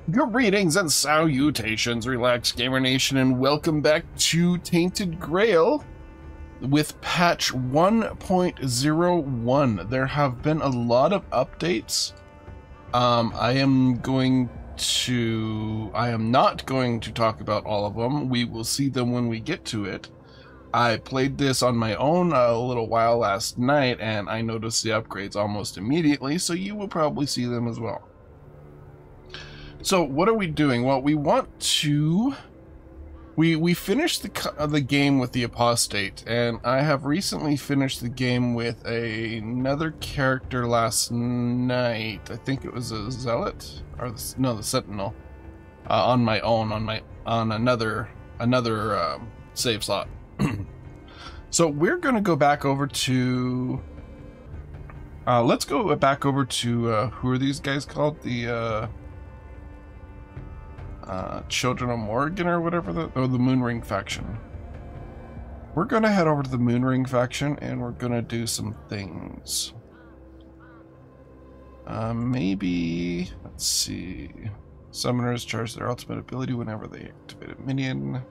Greetings and salutations, Relax Gamer Nation, and welcome back to Tainted Grail with patch 1.01. There have been a lot of updates. I am not going to talk about all of them. We will see them when we get to it. I played this on my own a little while last night, and I noticed the upgrades almost immediately, so you will probably see them as well. So what are we doing? Well, we want to... We finished the game with the Apostate, and I have recently finished the game with another character last night. I think it was a Zealot, or the Sentinel, on my own, on another save slot. So we're gonna go back over to... let's go back over to, who are these guys called? The, Children of Morgan or whatever, the Moonring faction. We're gonna head over to the Moonring faction and we're gonna do some things. Maybe, let's see. Summoners charge their ultimate ability whenever they activate a minion.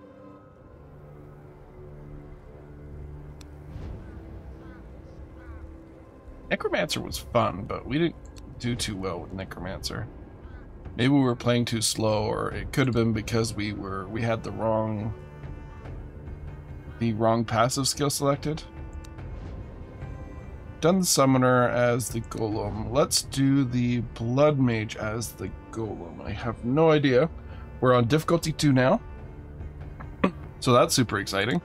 Necromancer was fun, but we didn't do too well with Necromancer. Maybe we were playing too slow, or it could have been because we had the wrong passive skill selected. Done the Summoner as the Golem. Let's do the Blood Mage as the Golem. I have no idea. We're on difficulty 2 now, so that's super exciting.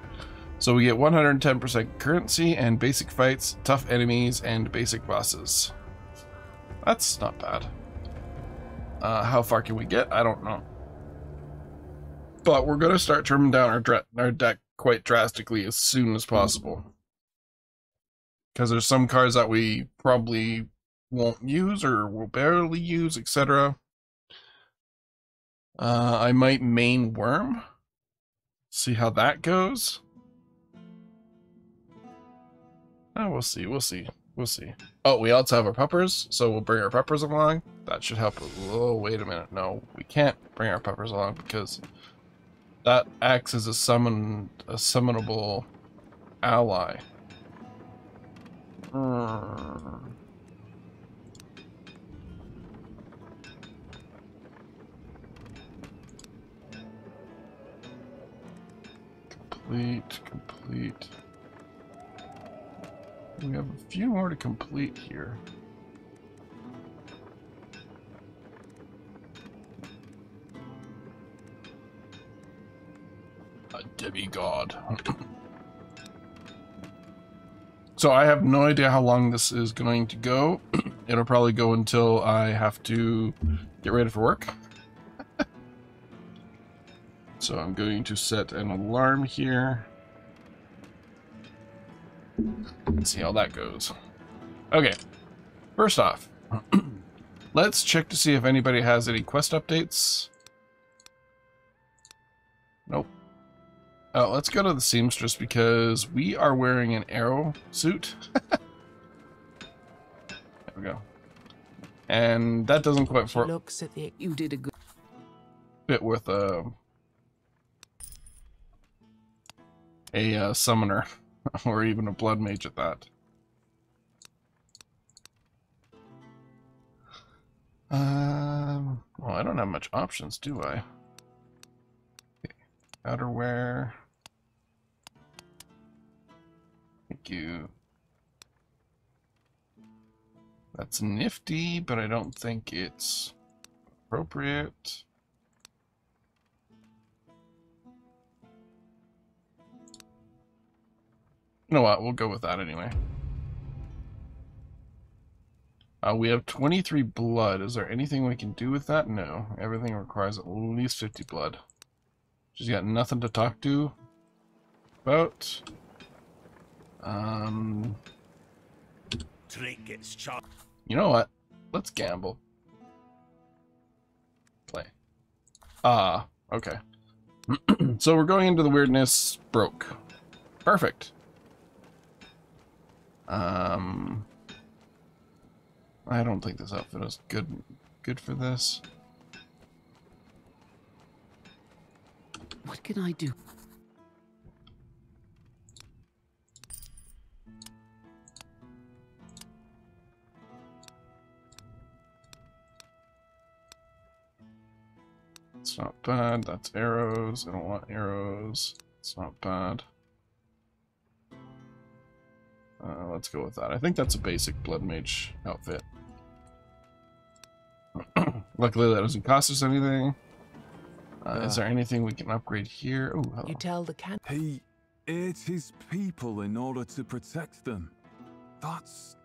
So we get 110% currency and basic fights, tough enemies, and basic bosses. That's not bad. How far can we get? I don't know. But we're going to start trimming down our deck quite drastically as soon as possible. Because there's some cards that we probably won't use or will barely use, etc. I might main Worm. See how that goes. Oh, we'll see. Oh, we also have our puppers, so we'll bring our puppers along. That should help a little. Wait a minute. No, we can't bring our puppers along because that acts as a summonable ally. Complete. We have a few more to complete here. A demigod. So I have no idea how long this is going to go. It'll probably go until I have to get ready for work. So I'm going to set an alarm here. Let's see how that goes. Okay, first off, let's check to see if anybody has any quest updates. Nope. Oh, let's go to the seamstress because we are wearing an arrow suit. There we go. And that doesn't quite looks at the you did a good fit with a summoner. Or even a blood mage at that. Well, I don't have much options, do I? Okay. Outerwear. Thank you. That's nifty, but I don't think it's appropriate. You know what? We'll go with that anyway. We have 23 blood. Is there anything we can do with that? No. Everything requires at least 50 blood. She's got nothing to talk to about. You know what? Let's gamble. Play. Okay. So we're going into the weirdness broke. Perfect. I don't think this outfit is good for this. What can I do? It's not bad. That's arrows. I don't want arrows. It's not bad. Let's go with that. I think that's a basic Blood Mage outfit. Luckily, that doesn't cost us anything. Is there anything we can upgrade here? Oh, hello. You tell the can. He ate his people in order to protect them. That's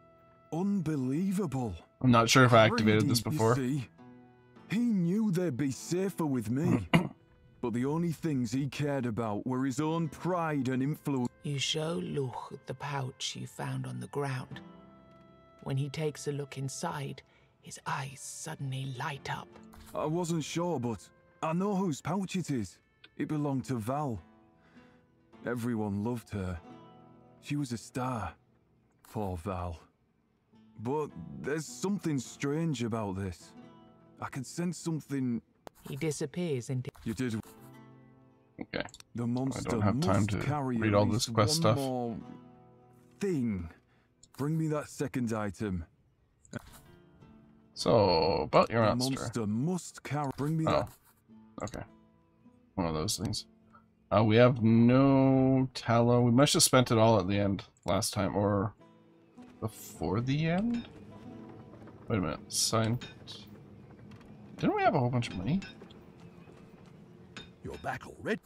unbelievable. I'm not sure if I activated this Greedy, before. you see. He knew they'd be safer with me. But the only things he cared about were his own pride and influence. You show Luch the pouch you found on the ground. When he takes a look inside, his eyes suddenly light up. I wasn't sure, but I know whose pouch it is. It belonged to Val. Everyone loved her. She was a star. Poor Val. But there's something strange about this. I can sense something. He disappears into. You did. Okay. The monster I don't have time must to carry read at all least this quest one stuff. more thing. Bring me that second item. So, about your The monster. monster must carry. Bring me Oh, that. okay. One of those things. We have no tallow. We must have spent it all at the end last time, or before the end? Wait a minute. Sign. Didn't we have a whole bunch of money? You're back already.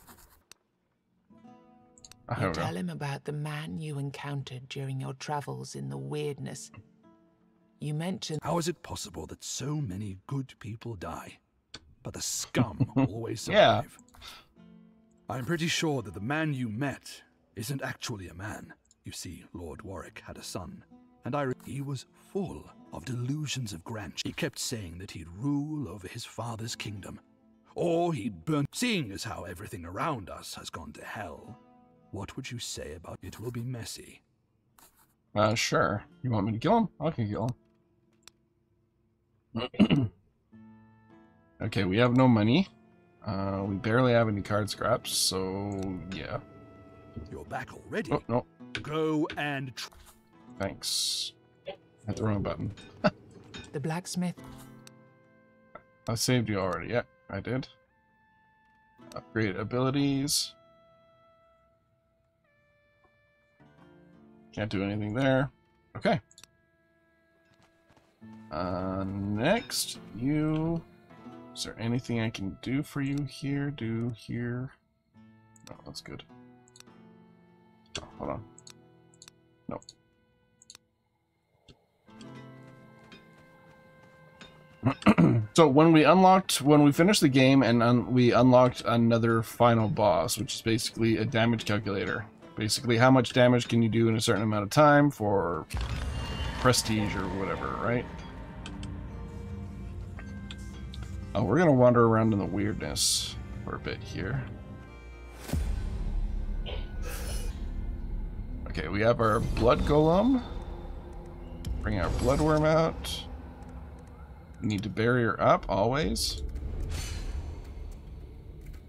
Here You we go. tell him about the man you encountered during your travels in the weirdness. You mentioned. How is it possible that so many good people die, but the scum always Yeah. survive? I'm pretty sure that the man you met isn't actually a man. You see, Lord Warwick had a son, and he was full of delusions of grandeur. He kept saying that he'd rule over his father's kingdom, or he'd burn. Seeing as how everything around us has gone to hell, what would you say about it? Will be messy. Sure. You want me to kill him? I can kill him. Okay, we have no money. We barely have any card scraps, so yeah. You're back already. Oh, no. Go and Thanks. Hit the wrong button. The blacksmith. I saved you already. Yeah, I did. Upgrade abilities. Can't do anything there. Okay. Next, you... Is there anything I can do for you here? Do here? No, that's good. Oh, hold on. Nope. So when we finished the game and we unlocked another final boss, which is basically a damage calculator. Basically, how much damage can you do in a certain amount of time for prestige or whatever, right? Oh, we're gonna wander around in the weirdness for a bit here. Okay, we have our blood golem. Bring our bloodworm out. We need to bury her up, always.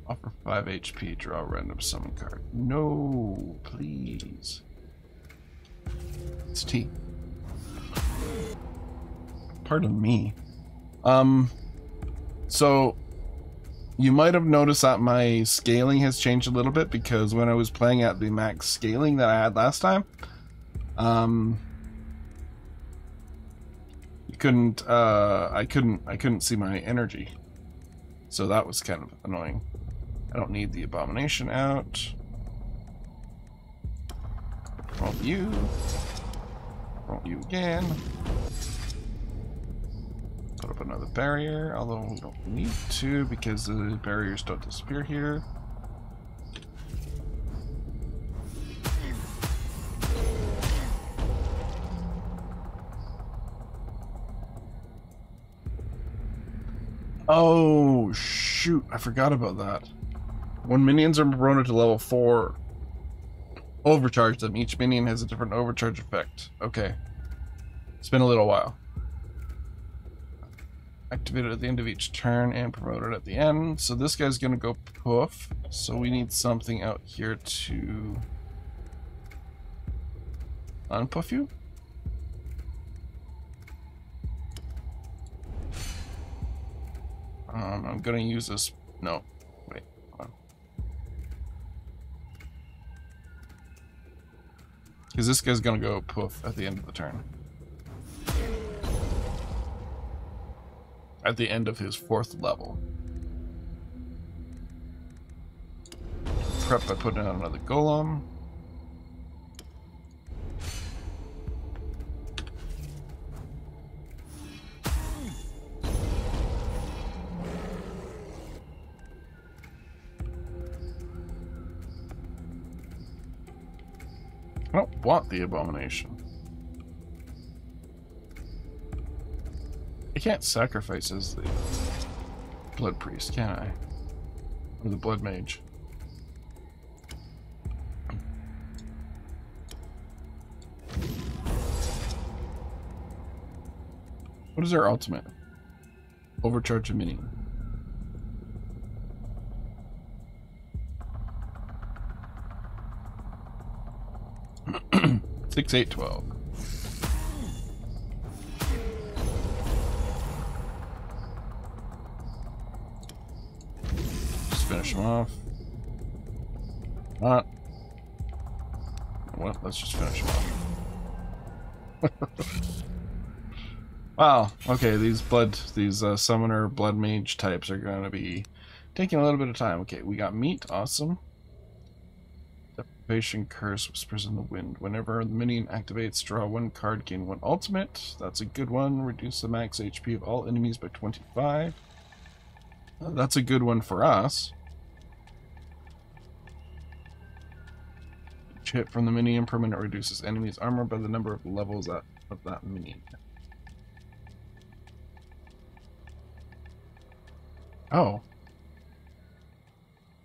Offer 5 HP, draw a random summon card. No, please. It's tea. Pardon me. So, you might have noticed that my scaling has changed a little bit, because when I was playing at the max scaling that I had last time, I couldn't see my energy. So that was kind of annoying. I don't need the abomination out. Roll you. Roll you again. Put up another barrier, although we don't need to because the barriers don't disappear here. Oh, shoot. I forgot about that. When minions are promoted to level 4, overcharge them. Each minion has a different overcharge effect. Okay. It's been a little while. Activated at the end of each turn and promoted at the end. So this guy's gonna go poof. So we need something out here to unpoof you. I'm gonna use this. No, wait. Hold on. Because this guy's gonna go poof at the end of the turn. At the end of his 4th level. Prep by putting out another golem. I don't want the abomination. I can't sacrifice as the blood priest, can I? Or the blood mage. What is our ultimate? Overcharge a minion. Six, 8, 12. Just finish him off. Not. Well, let's just finish him off. Wow. Okay, these summoner blood mage types are going to be taking a little bit of time. Okay, we got meat. Awesome. Deprivation curse whispers in the wind. Whenever the minion activates, draw 1 card, gain 1 ultimate. That's a good one. Reduce the max HP of all enemies by 25. That's a good one for us. Each hit from the minion permanent reduces enemies' armor by the number of levels of that minion. Oh.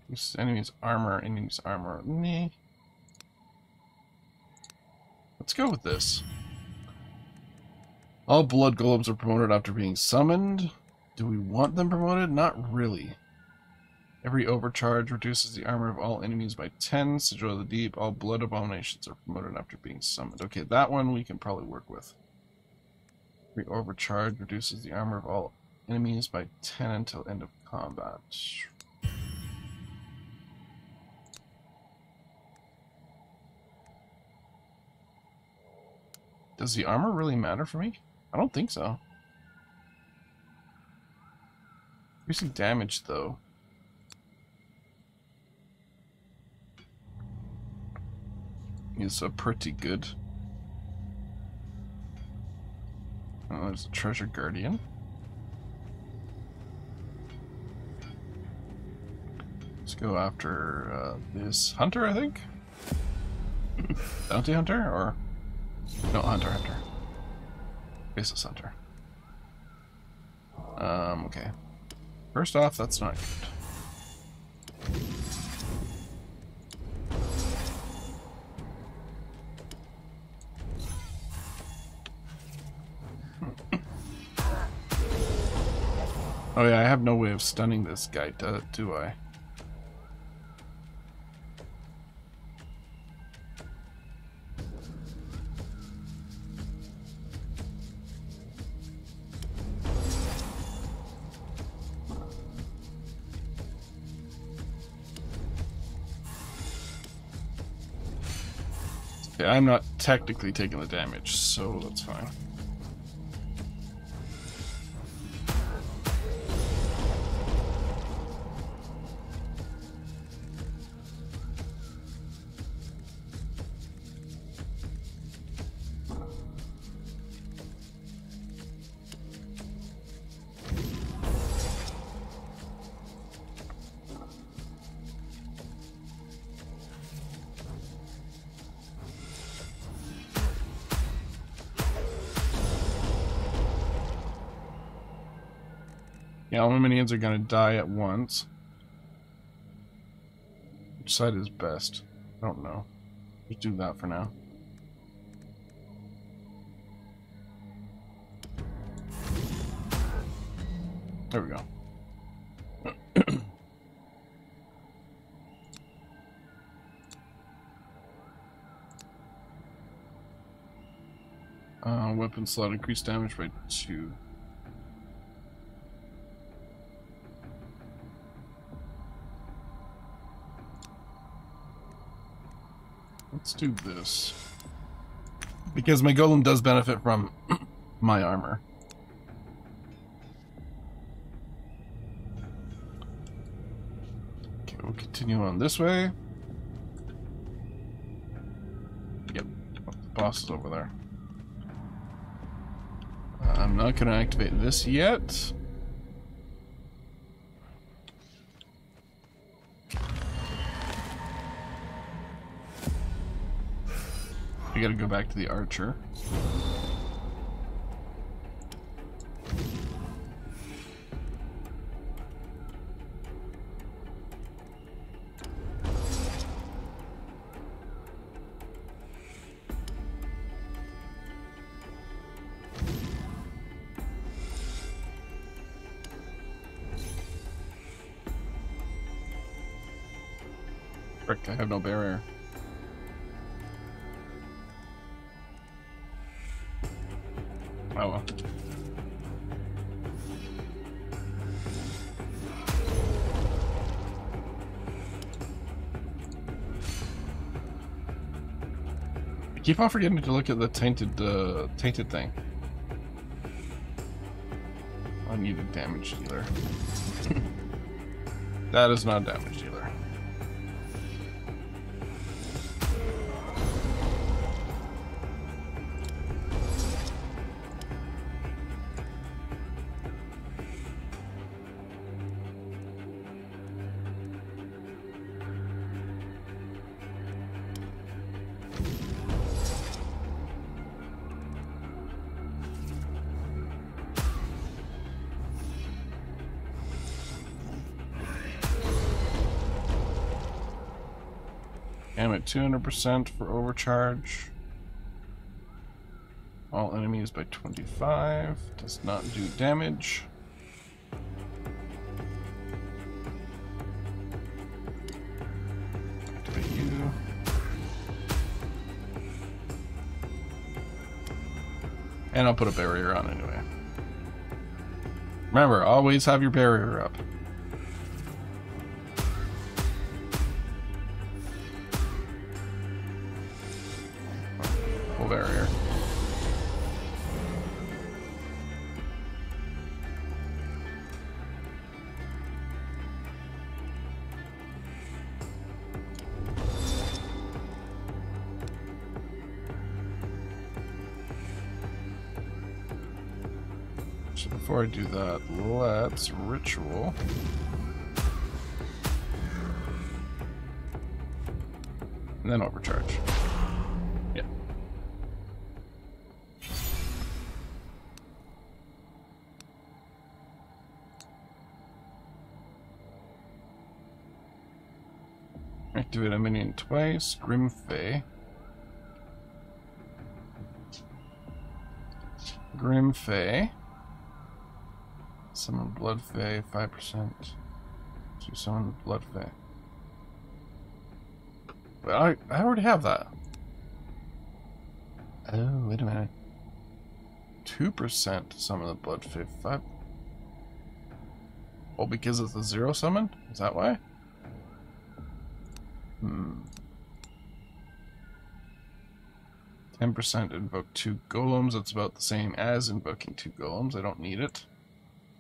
This enemy's armor, enemy's armor. Meh. Let's go with this. All blood golems are promoted after being summoned. Do we want them promoted? Not really. Every overcharge reduces the armor of all enemies by 10. Sigil of the Deep. All blood abominations are promoted after being summoned. Okay, that one we can probably work with. Every overcharge reduces the armor of all enemies by 10 until end of combat. Does the armor really matter for me? I don't think so. Increasing damage, though. Is pretty good. Oh, there's a treasure guardian. Let's go after this hunter, I think. Bounty hunter, or no, hunter. Basis hunter. Okay. First off, that's not good. Oh yeah, I have no way of stunning this guy, do I? Okay, I'm not technically taking the damage, so that's fine. Yeah, all my minions are gonna die at once. Which side is best? I don't know. Just do that for now. There we go. Weapon slot increased damage by 2. Let's do this. Because my golem does benefit from my armor. Okay, we'll continue on this way. Yep, the boss is over there. I'm not going to activate this yet. I gotta go back to the archer. Frick, I have no barrier. Oh well. I keep on forgetting to look at the tainted thing. I need a damage dealer. That is not a damage dealer. I'm at 200% for overcharge. All enemies by 25. Does not do damage. Activate you. And I'll put a barrier on anyway. Remember, always have your barrier up. Barrier. So before I do that, let's ritual. And then overcharge. Yeah. Activate a minion twice. Grimfey. Grimfey. Summon Bloodfey, 5%. So summon Bloodfey. Well, I already have that. Oh, wait a minute. 2% to summon the Bloodfey. 5. Oh, because it's a 0 summon? Is that why? 10% invoke 2 golems. That's about the same as invoking 2 golems. I don't need it.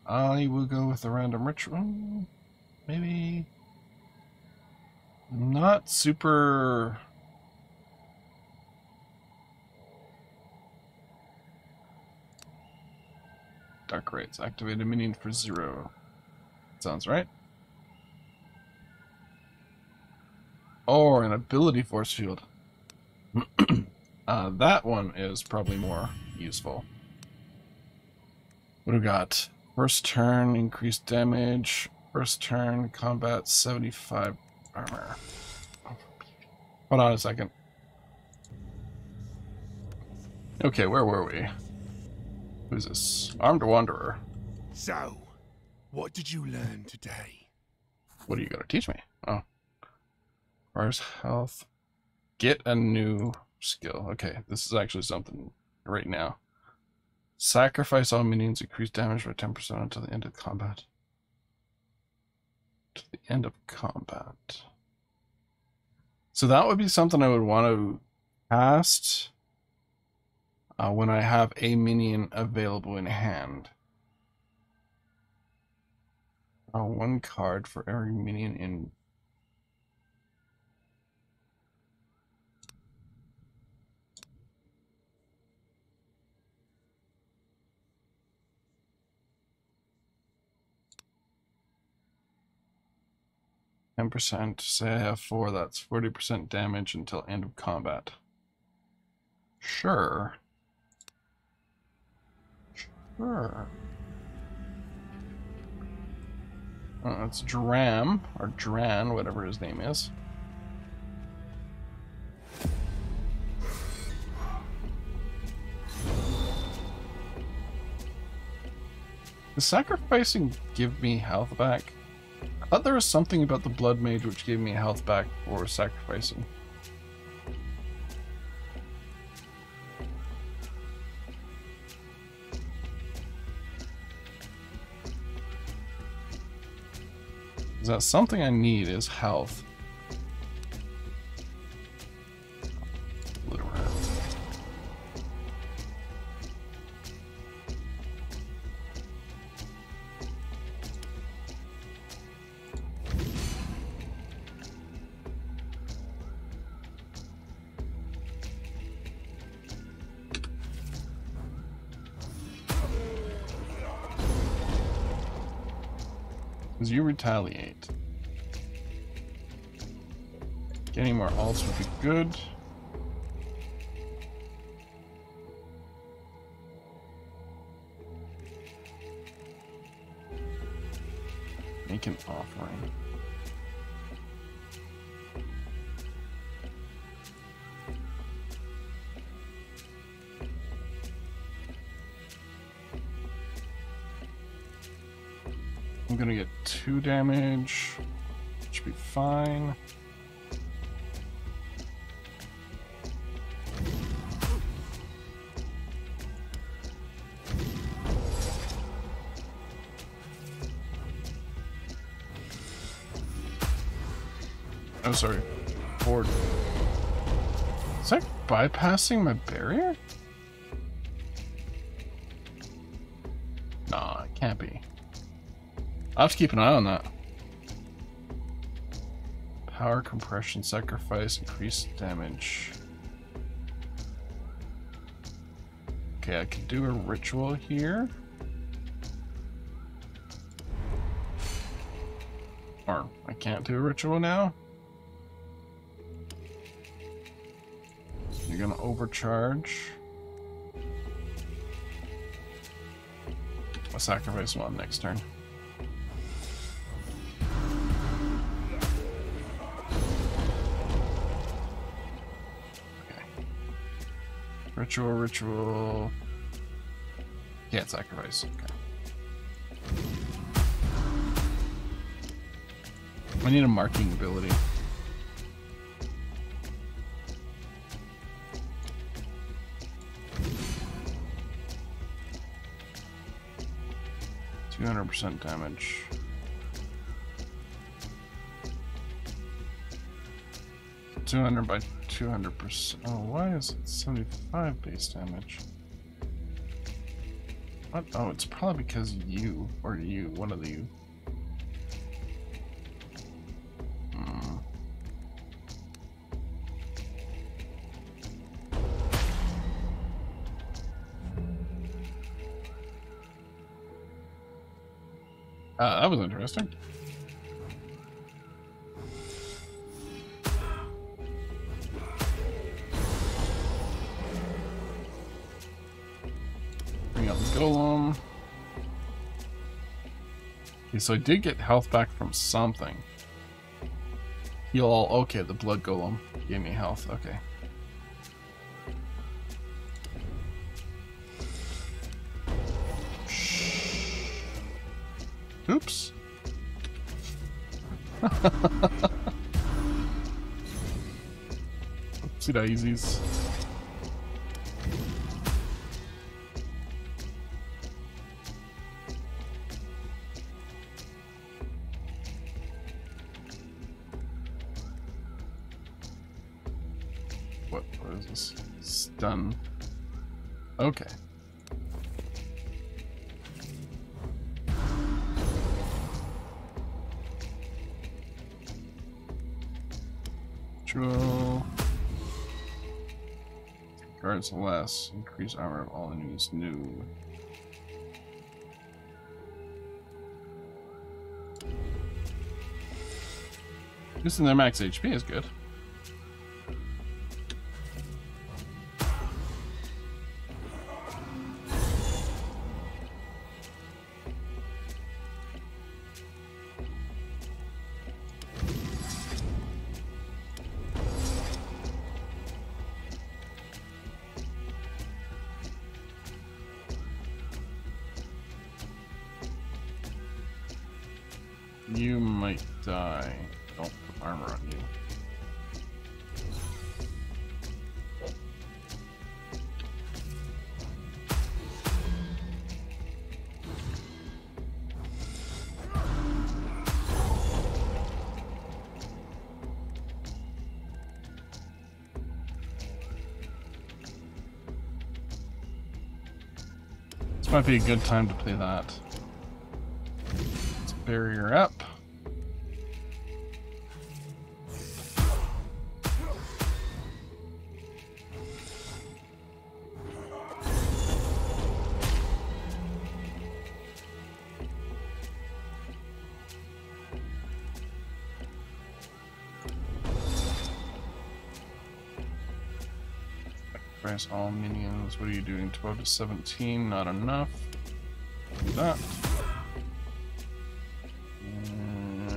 I will go with a random ritual. Maybe not super. Dark Rates. Activate a minion for 0. Sounds right. Or an ability force field. That one is probably more useful. What do we got? First turn, increased damage. First turn, combat, 75 armor. Hold on a second. Okay, where were we? Who's this? Armed Wanderer. So, What did you learn today? What are you going to teach me? Oh. Requires health. Get a new skill. Okay, this is actually something right now. Sacrifice all minions, increase damage by 10% until the end of combat. To the end of combat. So that would be something I would want to cast when I have a minion available in hand. One card for every minion in. %. Say I have 4, that's 40% damage until end of combat. Sure. Sure. It's Dram, or Dran, whatever his name is. Does sacrificing give me health back? I thought there was something about the Blood Mage which gave me health back for sacrificing. Is that something I need is health? Because you retaliate. Getting more ults would be good. Make an offering. I'm gonna get 2 damage. Should be fine. Oh, sorry. Forward. Is that bypassing my barrier? Nah, it can't be. I'll have to keep an eye on that. Power compression, sacrifice, increased damage. Okay, I could do a ritual here. Or I can't do a ritual now. You're gonna overcharge. I'll sacrifice one next turn. Ritual. Can't sacrifice. Okay. I need a marking ability. %200 damage. $200 by 200%. Oh, why is it 75 base damage? What? Oh, it's probably because you, or you, one of you. That was interesting. Bring out the golem. Okay, so I did get health back from something. Heal all. Okay, the blood golem gave me health. Okay. Oops. See daisies. What is this? Stun. Okay. Draw. Guards less. Increase armor of all enemies new. Boosting their max HP is good. You might die. Don't put armor on you. This might be a good time to play that. Let's barrier up. Sacrifice all minions. What are you doing? 12 to 17, not enough. Do that.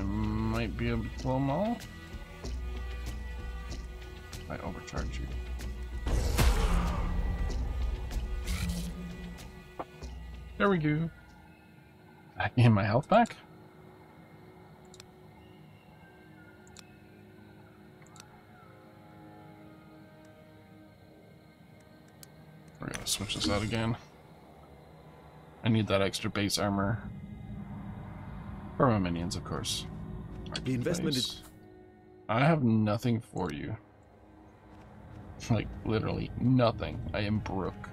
Might be able to kill them all. I overcharge you. There we go. I gain my health back. We're gonna switch this out again. I need that extra base armor. For my minions, of course. The investment is... I have nothing for you. Like, literally nothing. I am broke.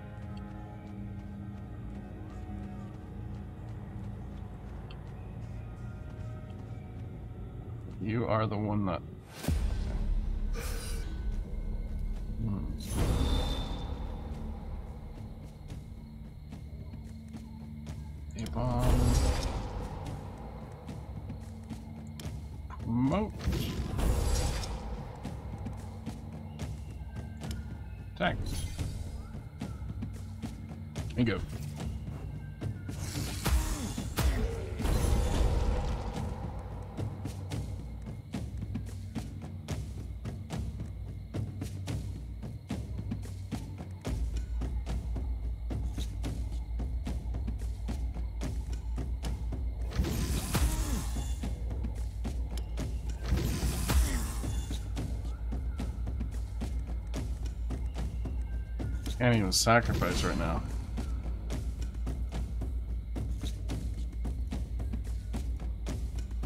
You are the one that... A bomb. Promote. Attack. And go. Can't even sacrifice right now.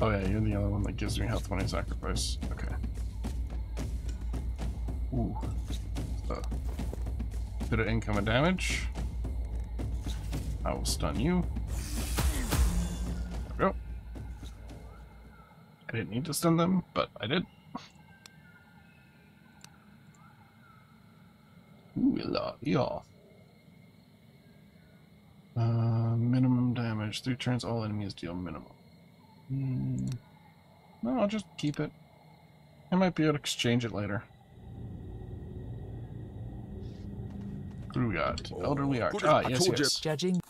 Oh yeah, you're the only one that gives me health when I sacrifice. Okay. Ooh. So, bit of incoming damage. I will stun you. There we go. I didn't need to stun them, but I did. Ooh, yeah. Minimum damage. 3 turns, all enemies deal minimum. No, I'll just keep it. I might be able to exchange it later. What do we got? Elderly Archer. Ah, yes, yes. Judging.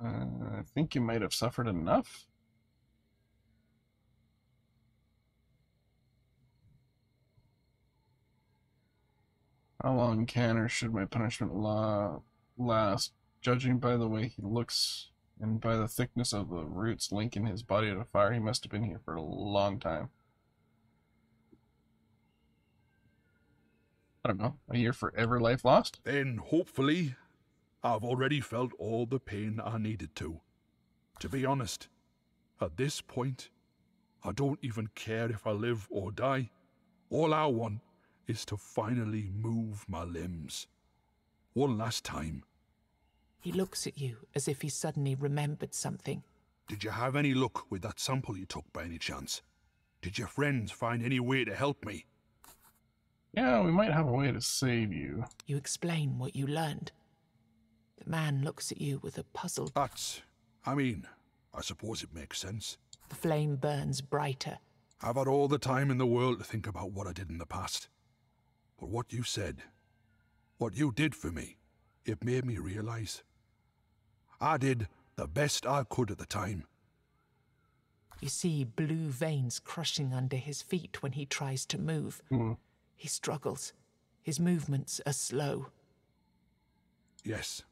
I think you might have suffered enough. How long can or should my punishment last Judging by the way he looks and by the thickness of the roots linking his body to fire, he must have been here for a long time. I don't know, a year forever life lost? Then, hopefully, I've already felt all the pain I needed to. To be honest, at this point, I don't even care if I live or die. All I want is to finally move my limbs. One last time. He looks at you as if he suddenly remembered something. Did you have any luck with that sample you took by any chance? Did your friends find any way to help me? Yeah, we might have a way to save you. You explain what you learned. The man looks at you with a puzzled... I suppose it makes sense. The flame burns brighter. I've had all the time in the world to think about what I did in the past. But what you said, what you did for me, it made me realize. I did the best I could at the time. You see blue veins crushing under his feet when he tries to move. He struggles. His movements are slow. Yes,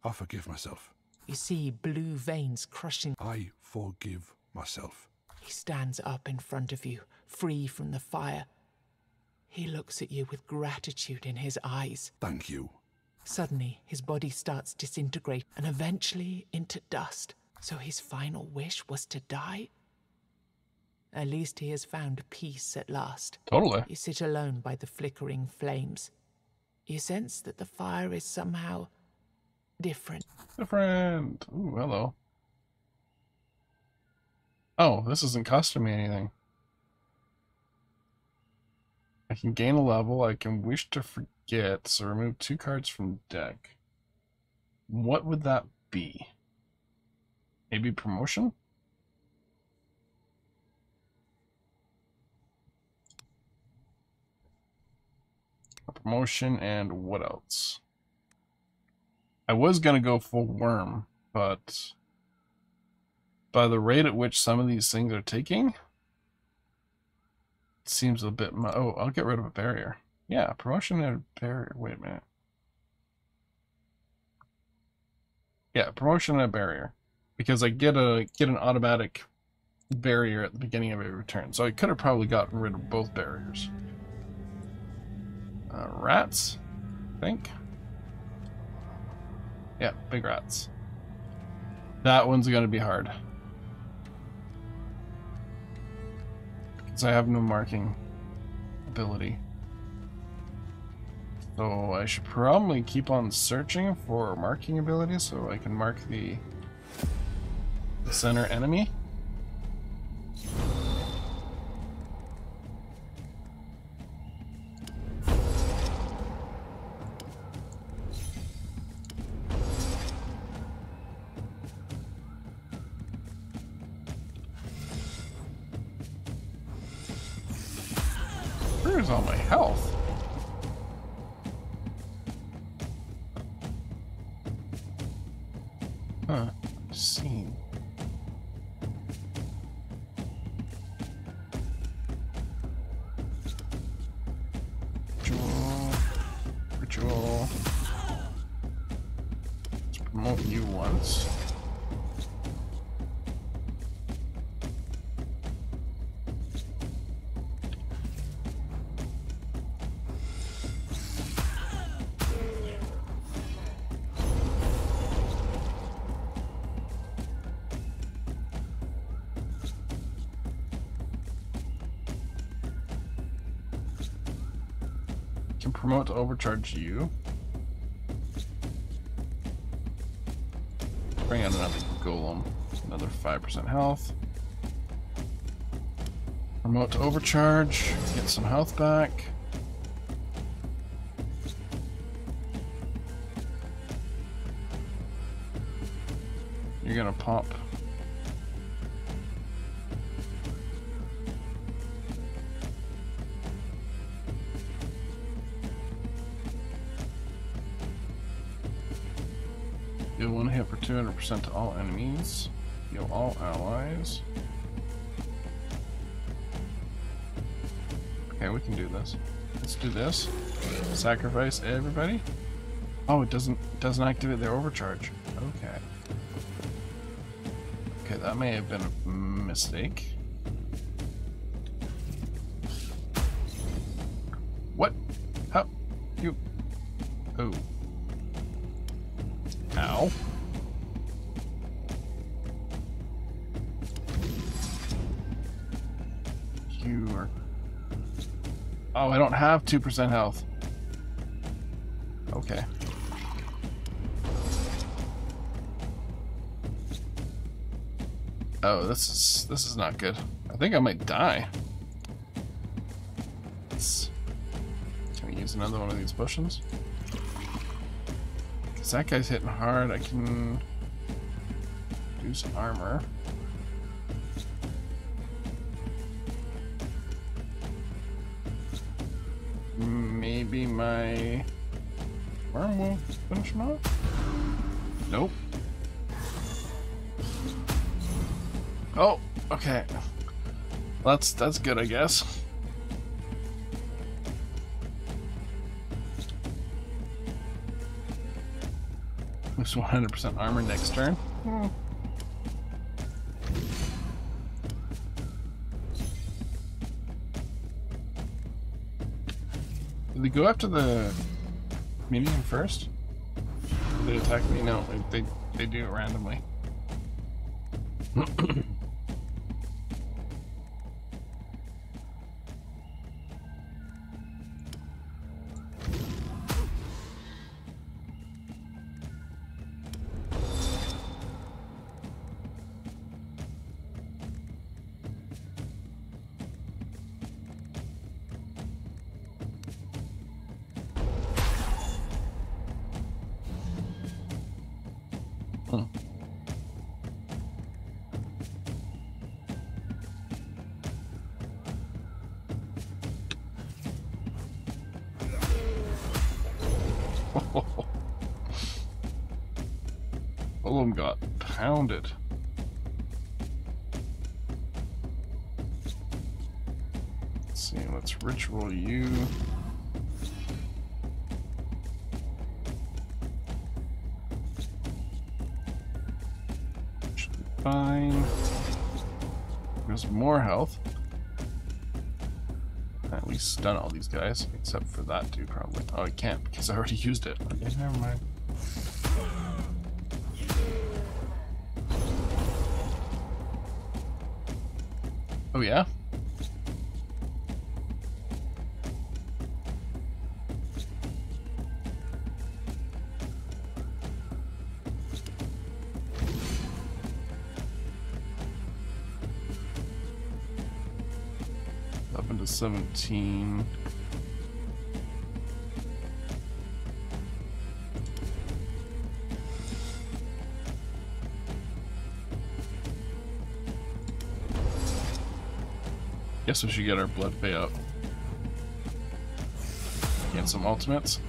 I forgive myself. You see blue veins crushing. I forgive myself. He stands up in front of you, free from the fire. He looks at you with gratitude in his eyes. Thank you. Suddenly, his body starts disintegrate and eventually into dust. So his final wish was to die? At least he has found peace at last. Totally. You sit alone by the flickering flames. You sense that the fire is somehow different. Different. Ooh, hello. Oh, this isn't costing me anything. I can gain a level. I can wish to forget. So remove 2 cards from deck. What would that be? Maybe promotion? A promotion, and what else? I was going to go full worm, but by the rate at which some of these things are taking, it seems a bit... Oh, I'll get rid of a barrier. Yeah, promotion and a barrier. Wait a minute. Yeah, promotion and a barrier. Because I get an automatic barrier at the beginning of every turn. So I could have probably gotten rid of both barriers. Rats, I think. Yeah, big rats. That one's going to be hard. Because I have no marking ability. So I should probably keep on searching for marking ability so I can mark the center enemy. Where's all my health? Huh. Scene. Ritual. Let's promote you once. Can promote to overcharge you. Bring out another golem. Another 5% health. Promote to overcharge. Get some health back. You're gonna pop. Deal 1 hit for 200% to all enemies. Heal all allies. Okay, we can do this. Let's do this. Sacrifice everybody. Oh, it doesn't activate their overcharge. Okay. Okay, that may have been a mistake. What? How? You? Oh. Ow. You are... Oh, I don't have 2% health. Okay. Oh, this is not good. I think I might die. Can we use another one of these potions? Because that guy's hitting hard. I can do some armor. Maybe my worm will finish him off? Nope. Oh, okay. That's good, I guess. Lose 100% armor next turn. Did they go after the minion first? Did they attack me? No, they do it randomly. All of them got pounded. Let's see, let's ritual you. Should be fine. There's more health. At least stun all these guys, except for that dude probably. Oh, I can't because I already used it. Okay, never mind. Oh yeah? Up into 17. Guess we should get our blood pay up. Get some ultimates.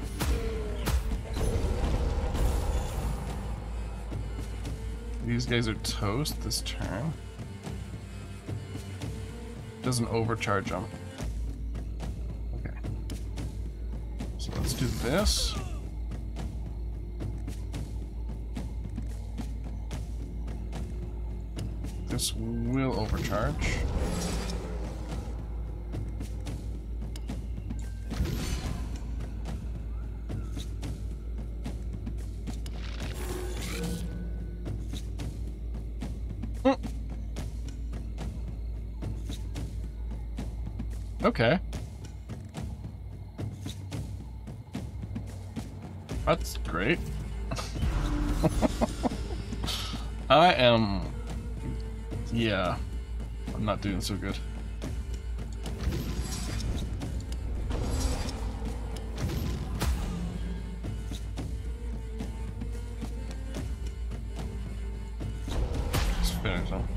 These guys are toast this turn. Doesn't overcharge them. Okay. So let's do this. This will overcharge. Okay. That's great. I am... Yeah. I'm not doing so good. Just finish them.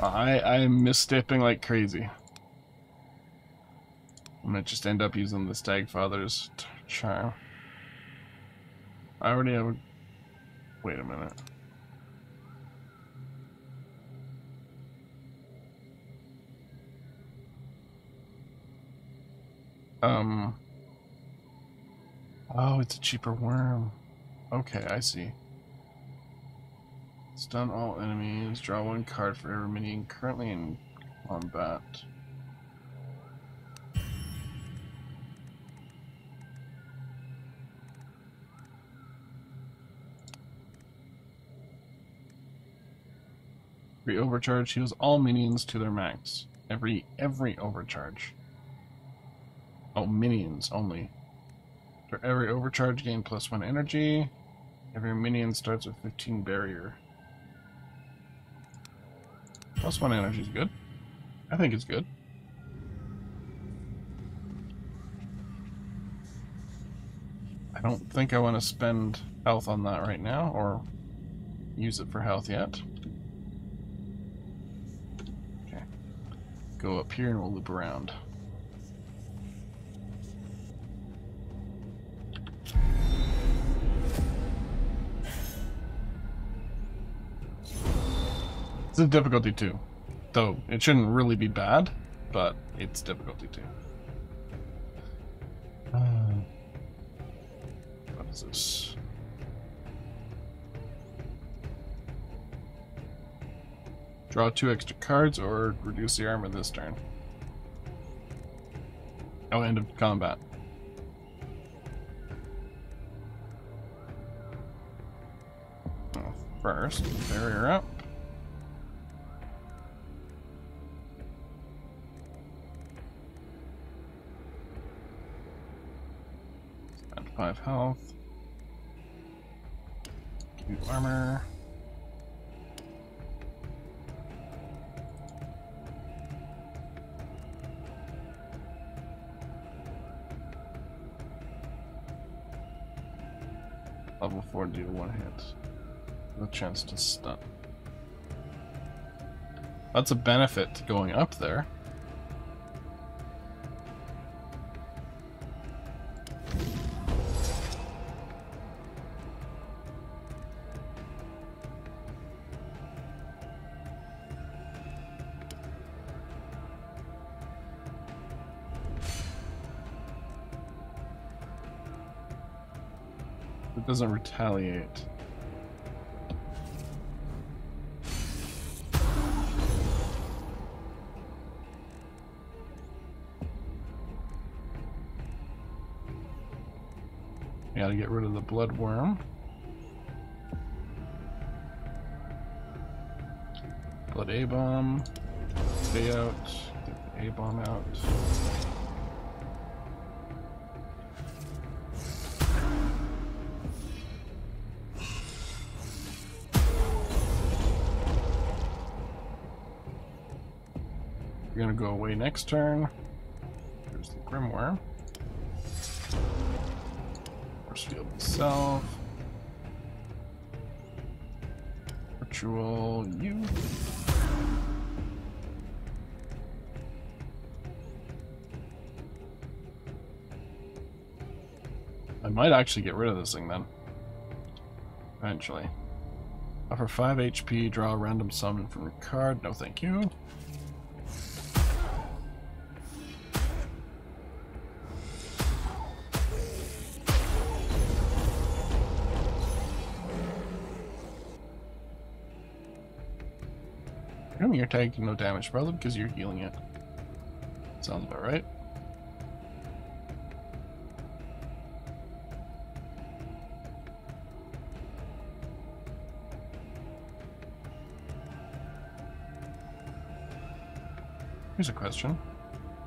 I'm misstepping like crazy. I'm gonna just end up using the Stagfather's charm. I already have a... Wait a minute. Oh, it's a cheaper worm. Okay, I see. Stun all enemies. Draw one card for every minion currently in combat. Every overcharge heals all minions to their max. Every overcharge. Oh, minions only. For every overcharge, gain +1 energy. Every minion starts with 15 barrier. +1 energy is good. I think it's good. I don't think I want to spend health on that right now, or use it for health yet. Okay. Go up here and we'll loop around. It's a difficulty 2. Though, it shouldn't really be bad, but it's difficulty 2. What is this? Draw 2 extra cards or reduce the armor this turn. Oh, end of combat. First, barrier up. Add 5 health. Give you armor. Level 4 deal 1 hit. With a chance to stun. That's a benefit to going up there. It doesn't retaliate. Gotta get rid of the blood worm. Blood A-bomb. Stay out. Get the A-bomb out. You're gonna go away next turn. Here's the Grimoire. Force field itself. Ritual you. I might actually get rid of this thing then. Eventually. Offer 5 HP, draw a random summon from your card. No thank you. You're taking no damage, probably because you're healing it. Sounds about right. Here's a question.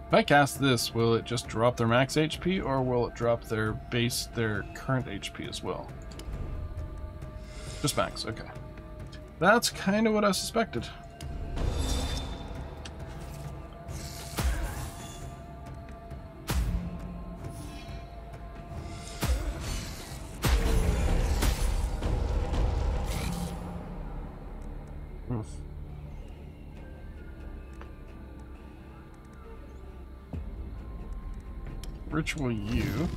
If I cast this, will it just drop their max HP, or will it drop their current HP as well? Just max, okay. That's kind of what I suspected. Oof. Ritual U.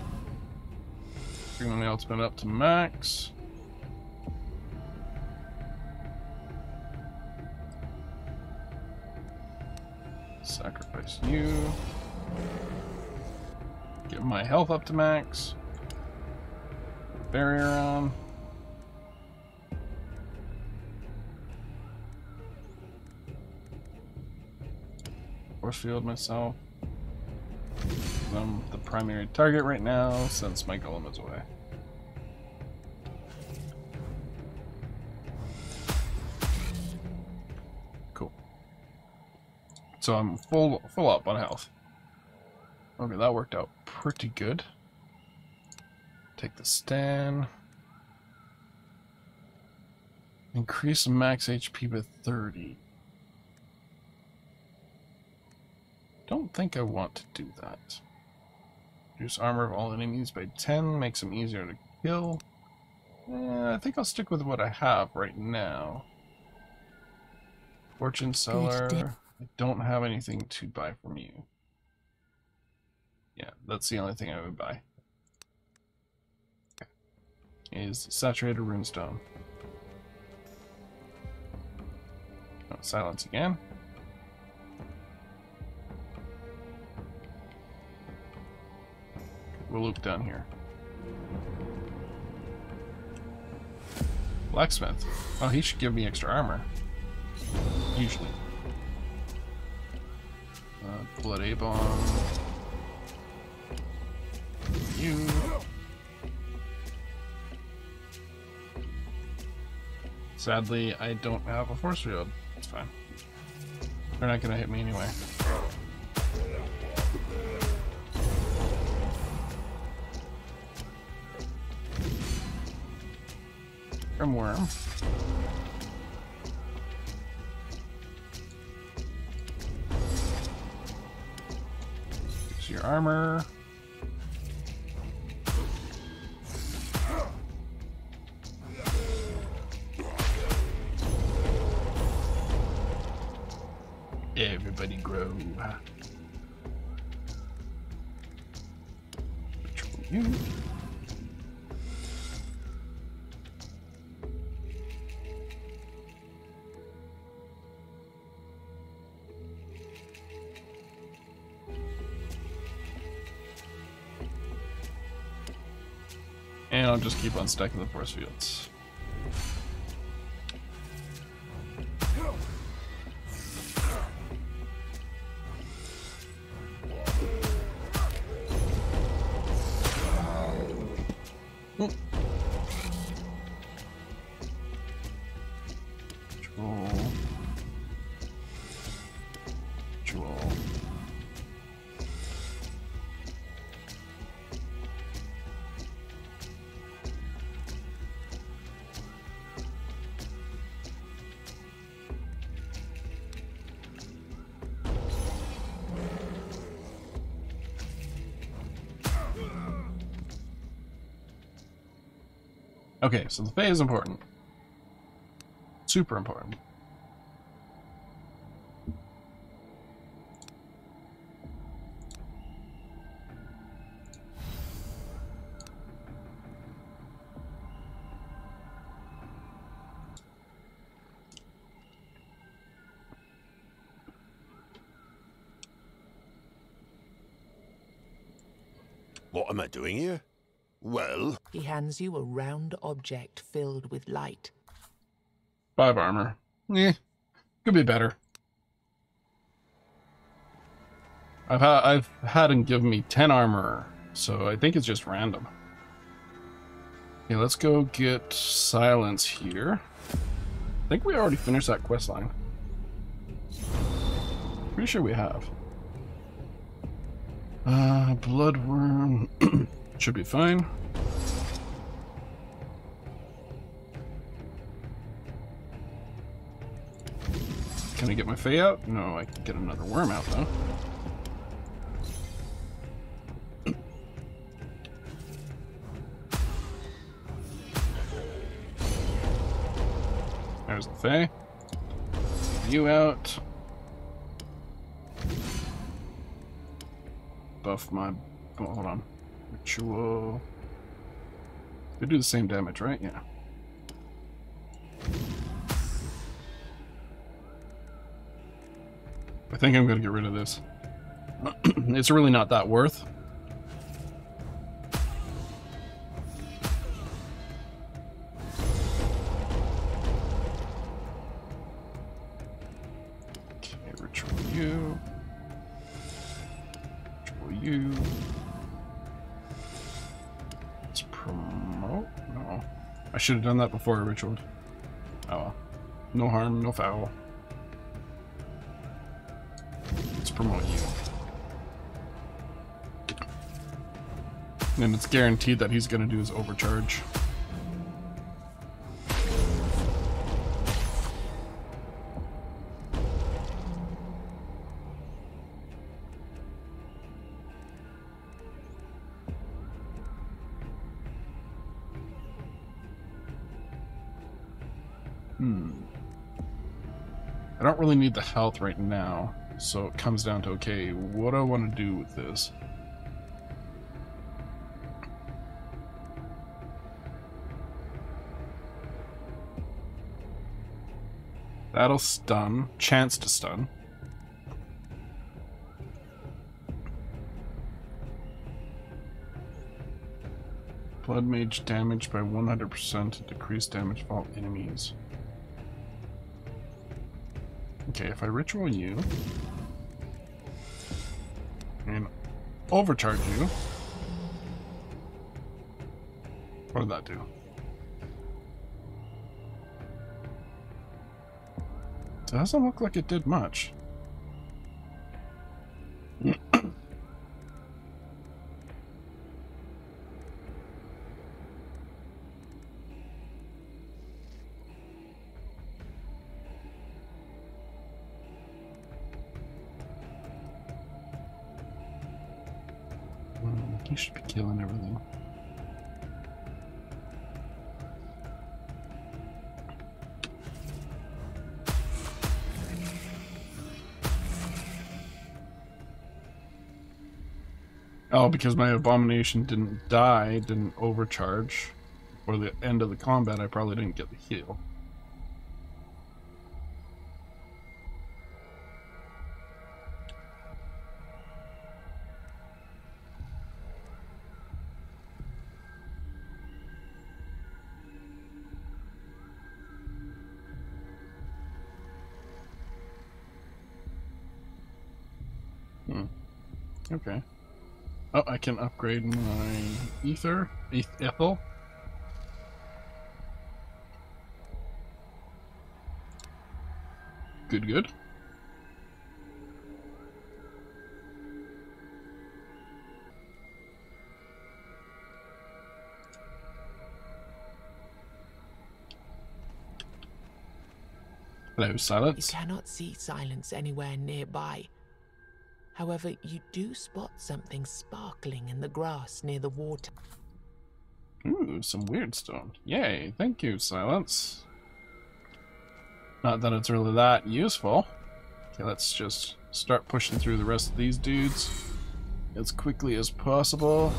Bring the ultimate up to max. Sacrifice you. Get my health up to max. barrier on. Force field myself. I'm the primary target right now since my golem is away. Cool. So I'm full up on health. Okay, that worked out pretty good. Take the stand. Increase max HP by 30. Don't think I want to do that. Reduce armor of all enemies by 10, makes them easier to kill. I think I'll stick with what I have right now. Fortune Cellar. I don't have anything to buy from you. Yeah, that's the only thing I would buy. Okay. Is Saturated Runestone. Oh, silence again. We'll loop down here. Blacksmith. Oh, he should give me extra armor. Usually. Blood A-bomb. You. Sadly, I don't have a force field. It's fine. They're not gonna hit me anyway. From Worm. Use your armor. Everybody grow. Control you. And I'll just keep on stacking the force fields. Okay, so the Fae is important. Super important. What am I doing here? Well... He hands you a round object filled with light. 5 armor. Could be better. I've had him give me 10 armor, so I think it's just random. Okay, let's go get Silence here. I think we already finished that quest line. Pretty sure we have. Bloodworm should be fine. Can I get my Fae out? No, I can get another worm out though. There's the Fae. You out. Buff my... Oh, hold on. Ritual... They do the same damage, right? Yeah. I think I'm going to get rid of this. It's really not that worth. I should have done that before I ritualed. Oh well. No harm, no foul. Let's promote you. And it's guaranteed that he's going to do his overcharge. I don't really need the health right now, so it comes down to, okay, what do I want to do with this? That'll stun. Chance to stun. Blood Mage damage by 100%, decrease damage of all enemies. Okay, if I ritual you and overcharge you, what did that do? Doesn't look like it did much. He should be killing everything. Oh, because my abomination didn't die, didn't overcharge, or the end of the combat, I probably didn't get the heal. Okay. Oh, I can upgrade my Ethel. Good, good. Hello, Silence. You cannot see Silence anywhere nearby. However, you do spot something sparkling in the grass near the water. Ooh, some weird stone. Yay, thank you, Silence. Not that it's really that useful. Okay, let's just start pushing through the rest of these dudes as quickly as possible.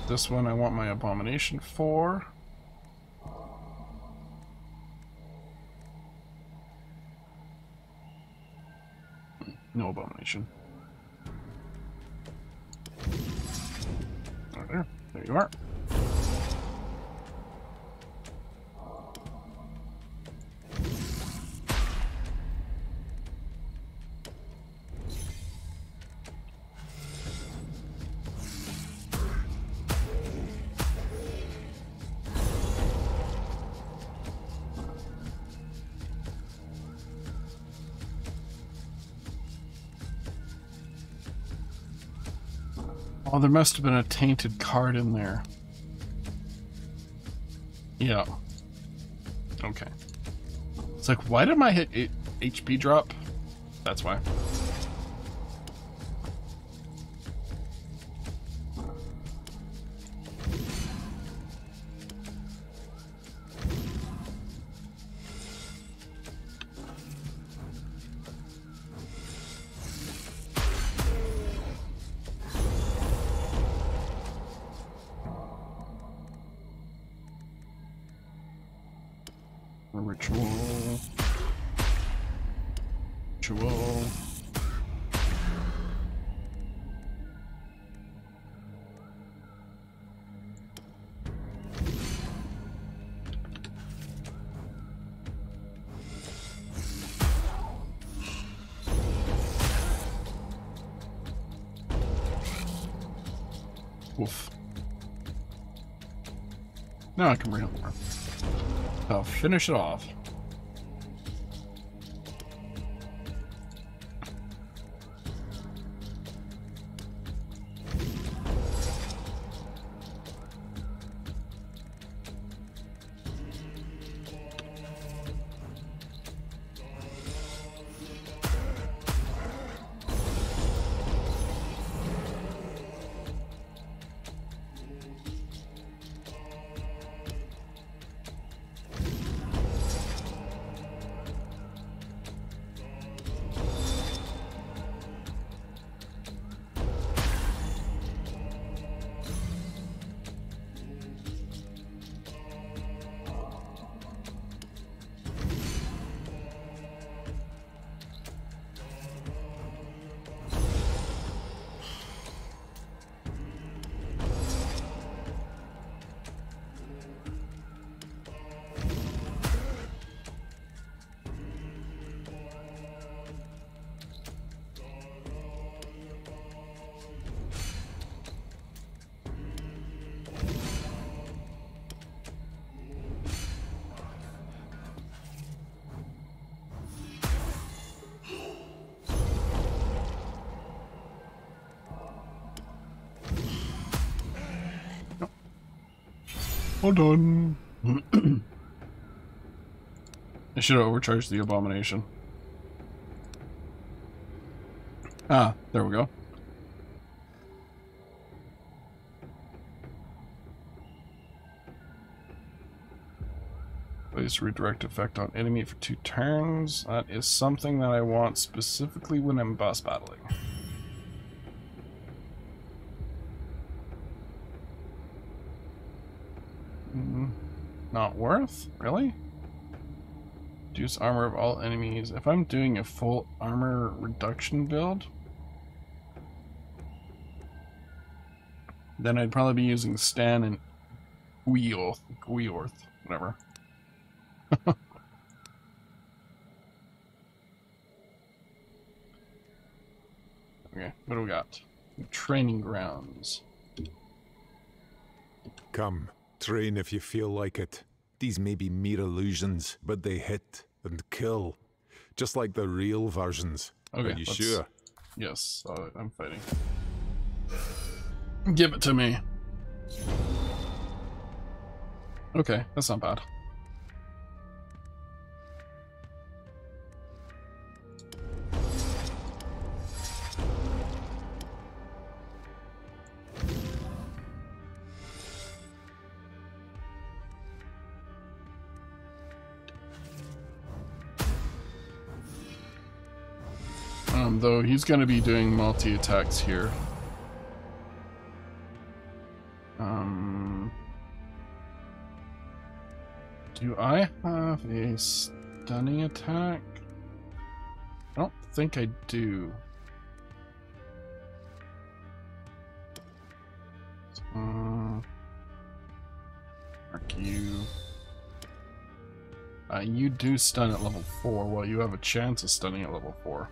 This one I want my abomination for. No abomination. There you are. Oh, there must have been a tainted card in there. Yeah. Okay. It's like, why did my HP drop? That's why. Ritual. Oof. Now I can bring up more. I'll finish it off. Hold on. I should have overcharged the abomination. Ah, there we go. Place redirect effect on enemy for 2 turns. That is something that I want specifically when I'm boss battling. Not worth? Really? Reduce armor of all enemies. If I'm doing a full armor reduction build, then I'd probably be using Stan and Gwiorth, whatever. Okay, what do we got? Training grounds. Come, train if you feel like it. These may be mere illusions, but they hit and kill, just like the real versions. Okay, Are you sure? Yes, I'm fighting. Give it to me. Okay, that's not bad. Though he's going to be doing multi-attacks here. Do I have a stunning attack? I don't think I do. Mark you. You do stun at level 4. Well, you have a chance of stunning at level 4.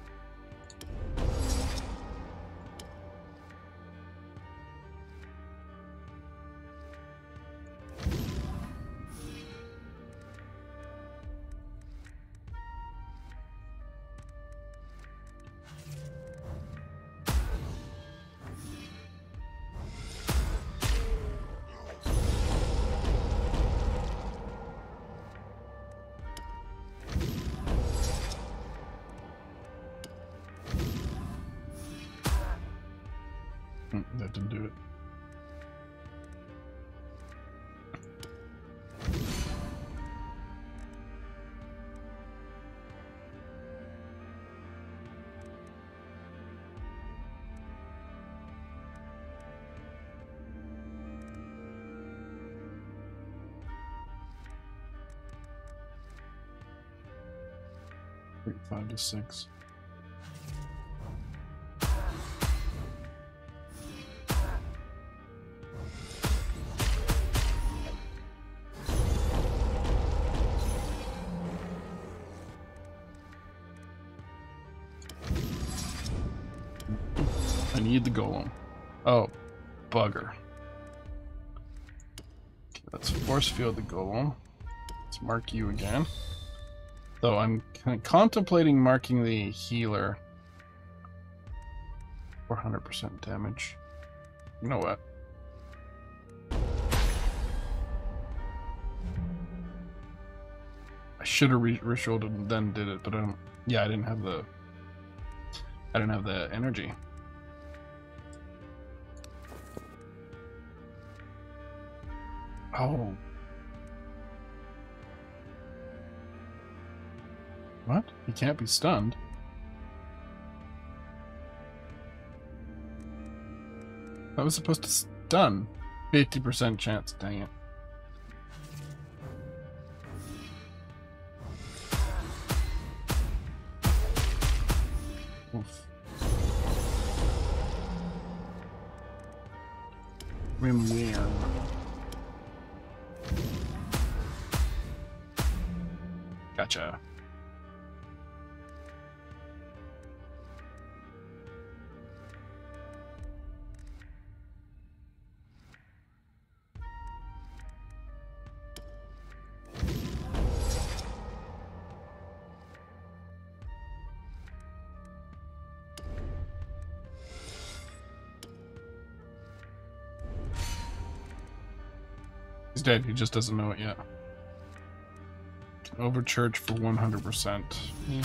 That didn't do it. Wait, 5 to 6. I need the golem. Oh, bugger. Okay, let's force field the golem. Let's Let's mark you again. Though I'm contemplating marking the healer. 400% damage. You know what? I should have ritualed and then did it, but yeah, I didn't have the energy. Oh. What? He can't be stunned. I was supposed to stun. 50% chance, dang it. Oof. Rim. Gotcha. He's dead, he just doesn't know it yet. Overcharge for 100%. Yeah.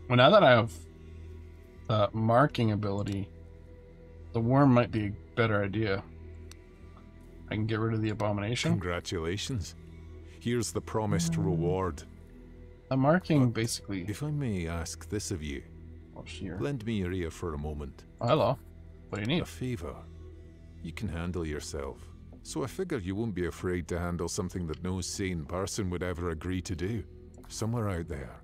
Well, now that I have the marking ability, the worm might be a better idea. I can get rid of the abomination. Congratulations. Here's the promised reward. The marking, basically. If I may ask this of you, lend me your ear for a moment. Oh, hello. What do you need? A favor. You can handle yourself, so I figure you won't be afraid to handle something that no sane person would ever agree to do. Somewhere out there,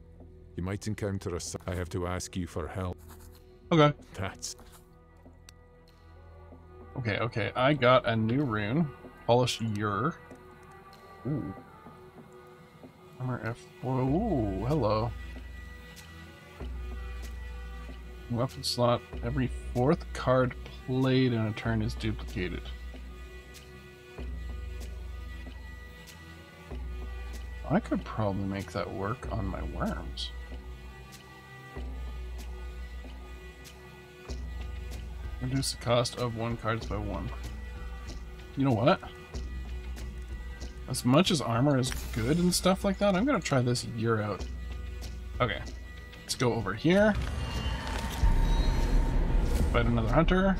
you might encounter I have to ask you for help. Okay. That's... Okay. I got a new rune. Polish Wyrd. Ooh. Armor F4. Ooh, hello. Weapon slot. Every 4th card played in a turn is duplicated. I could probably make that work on my worms. Reduce the cost of 1 cards by 1. You know what? As much as armor is good and stuff like that, I'm gonna try this Wyrd out. Okay. Let's go over here. Fight another hunter.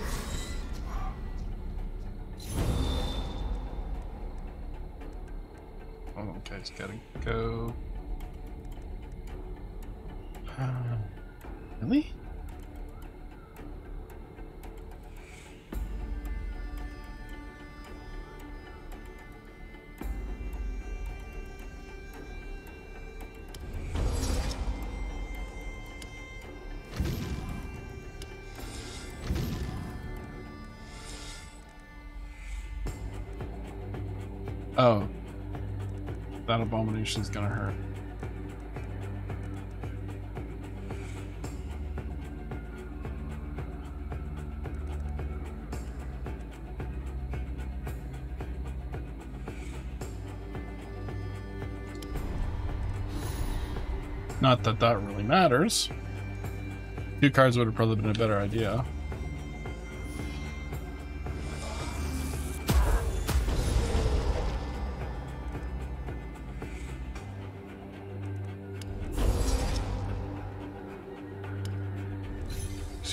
Oh, okay, it's gotta go. Really? Oh. That abomination's gonna hurt. Not that that really matters. 2 cards would have probably been a better idea.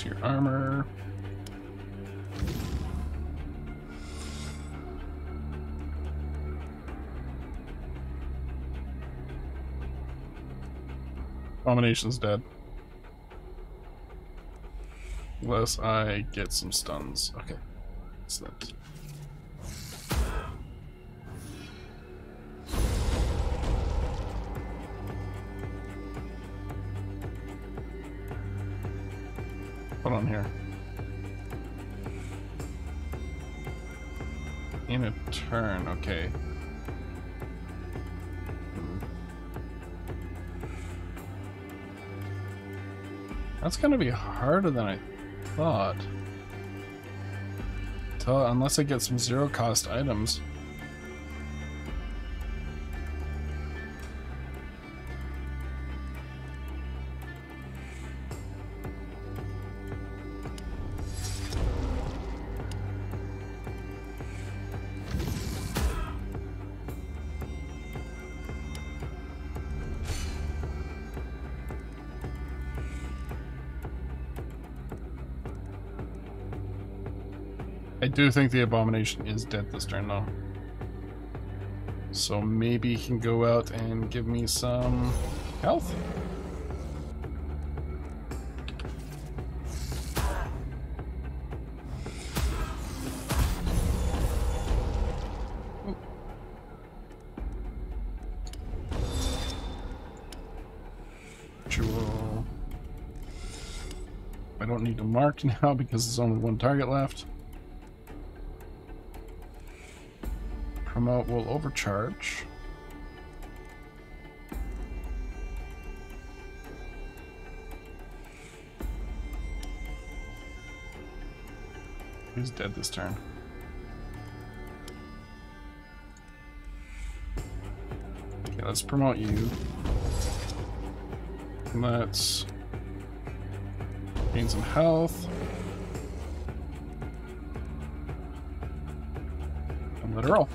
Your armor. Abomination's dead. Unless I get some stuns. Okay. Excellent. Hold on here. In a turn, okay. That's gonna be harder than I thought. Unless I get some zero-cost items. I do think the Abomination is dead this turn, though. So maybe he can go out and give me some health? Ritual. I don't need to mark now because there's only one target left. Promote will overcharge. Who's dead this turn? Okay, let's promote you. Let's gain some health. And let her roll.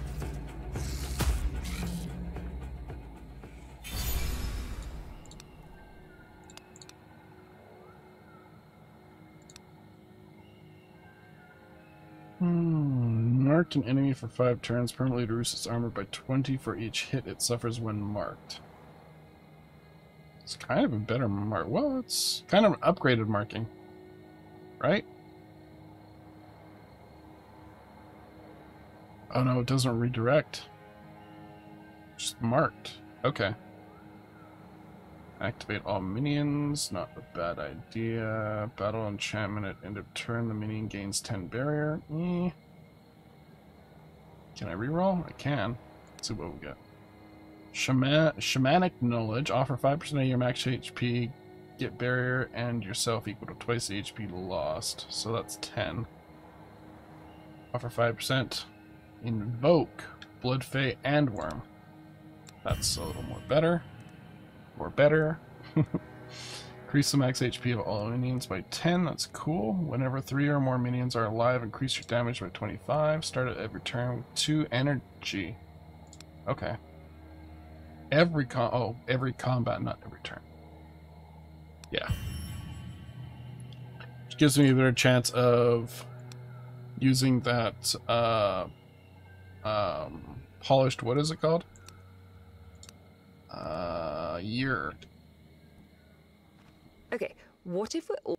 Marked an enemy for 5 turns, permanently reduces its armor by 20 for each hit it suffers when marked. It's kind of a better mark. Well, it's kind of an upgraded marking, right? Oh no, it doesn't redirect. Just marked. Okay. Activate all minions, not a bad idea. Battle enchantment at end of turn, the minion gains 10 barrier. Can I reroll? I can. Let's see what we get. Shamanic Knowledge. Offer 5% of your max HP, get barrier, and yourself equal to twice the HP lost. So that's 10. Offer 5%. Invoke Blood Fey and Worm. That's a little more better. Or better. Increase the max HP of all minions by 10. That's cool. Whenever 3 or more minions are alive, increase your damage by 25. Start at every turn with 2 energy. Okay. Every combat, not every turn. Yeah. Which gives me a better chance of using that polished, what is it called? Year. Okay, what if we're all...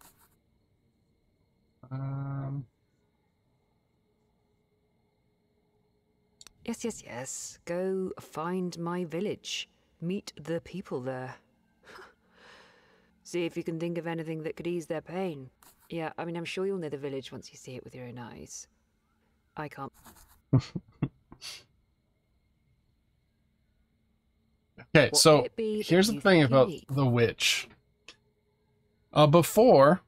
Yes. Go find my village. Meet the people there. See if you can think of anything that could ease their pain. Yeah, I mean, I'm sure you'll know the village once you see it with your own eyes. I can't... Okay, so here's the thing about the witch. Before,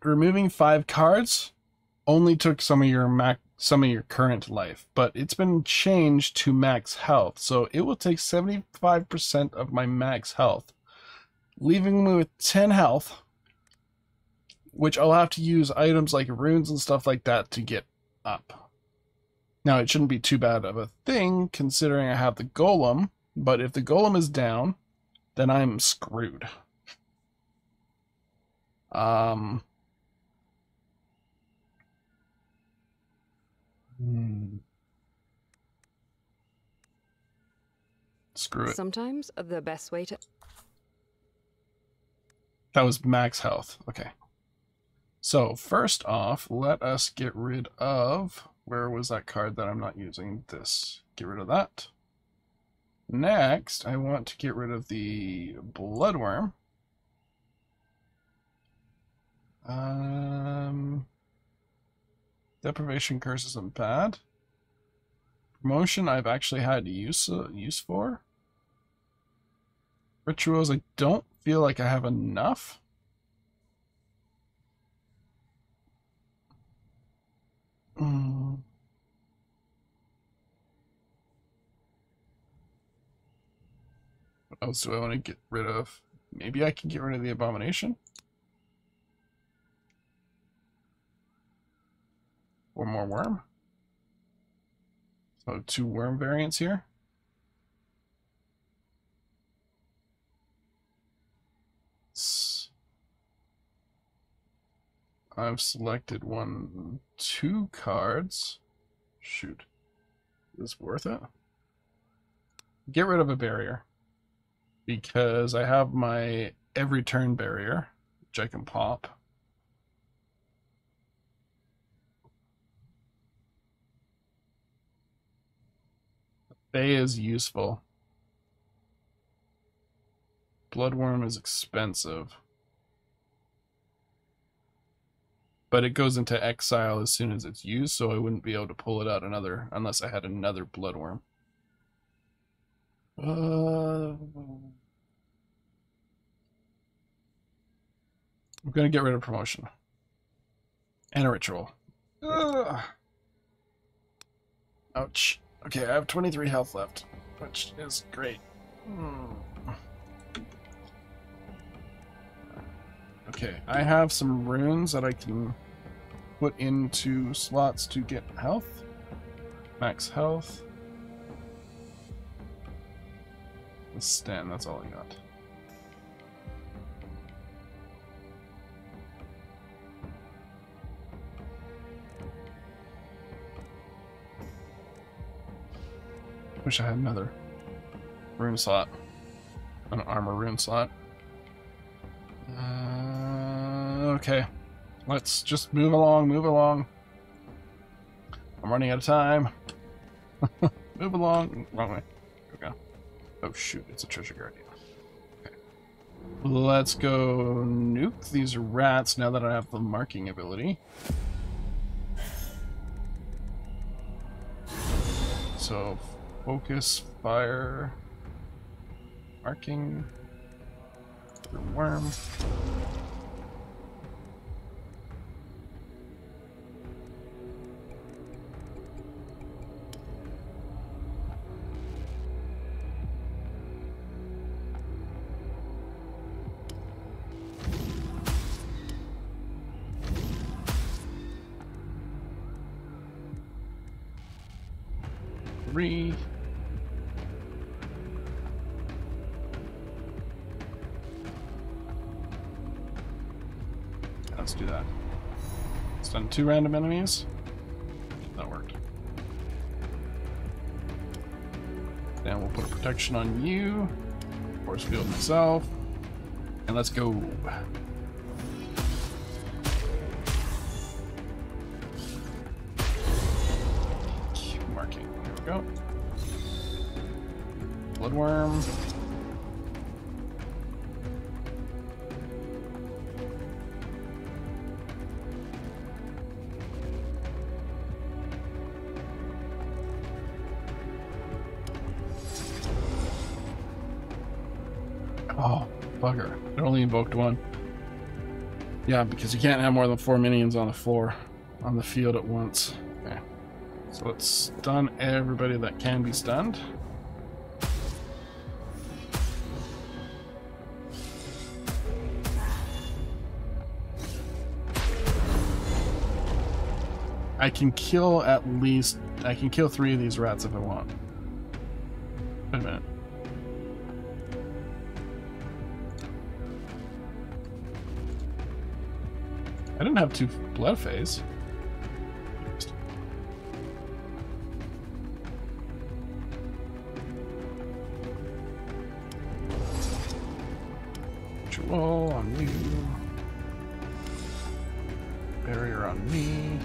removing 5 cards only took some of your current life, but it's been changed to max health, so it will take 75% of my max health, leaving me with 10 health, which I'll have to use items like runes and stuff like that to get up. Now, it shouldn't be too bad of a thing, considering I have the golem, but if the golem is down, then I'm screwed. Screw it. Sometimes the best way to... That was max health. Okay. So, first off, let us get rid of... Where was that card that I'm not using? This. Get rid of that. Next, I want to get rid of the Bloodworm. Deprivation Curse isn't bad. Promotion I've actually had use for. Rituals I don't feel like I have enough. What else do I want to get rid of? Maybe I can get rid of the abomination? Or more worm? So 2 worm variants here. I've selected 2 cards. Shoot. Is this worth it? Get rid of a barrier. Because I have my every turn barrier, which I can pop. Bay is useful. Bloodworm is expensive. But it goes into exile as soon as it's used, so I wouldn't be able to pull it out unless I had another Bloodworm. I'm gonna get rid of promotion. And a ritual. Ouch. Okay, I have 23 health left, which is great. Okay, I have some runes that I can put into slots to get health. Max health. Stand, that's all I got. Wish I had another rune slot. An armor rune slot. Okay. Let's just move along, move along. I'm running out of time. Move along. Wrong way. Here we go. Oh shoot, it's a treasure guardian. Okay. Let's go nuke these rats now that I have the marking ability. So, focus, fire, marking, worm. Three. Let's do that. It's done 2 random enemies. That worked. Then we'll put a protection on you. Force field myself. And let's go. Marking. There we go. Bloodworm. Oh, bugger. It only invoked 1. Yeah, because you can't have more than 4 minions on the floor, on the field at once. Okay. So let's stun everybody that can be stunned. I can kill 3 of these rats if I want. Wait a minute. I didn't have 2 blood phase. Ritual on you. Barrier on me.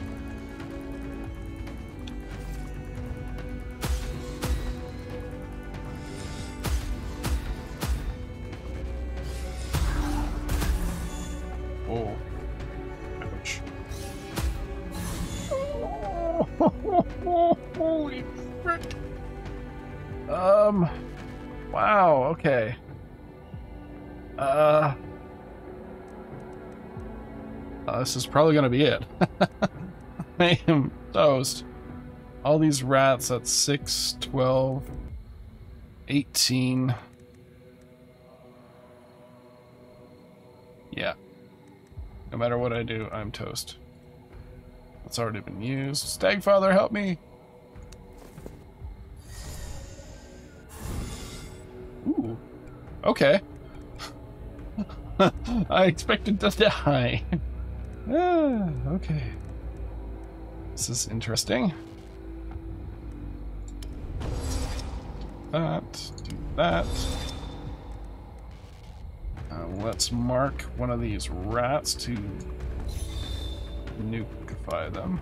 Oh. Ouch. Holy frick. Wow, okay. This is probably gonna be it. I am toast. All these rats, that's 6, 12, 18. Yeah. No matter what I do, I'm toast. It's already been used. Stagfather, help me! Ooh. Okay. I expected to die. Okay. This is interesting. Do that. Let's mark one of these rats to nukeify them.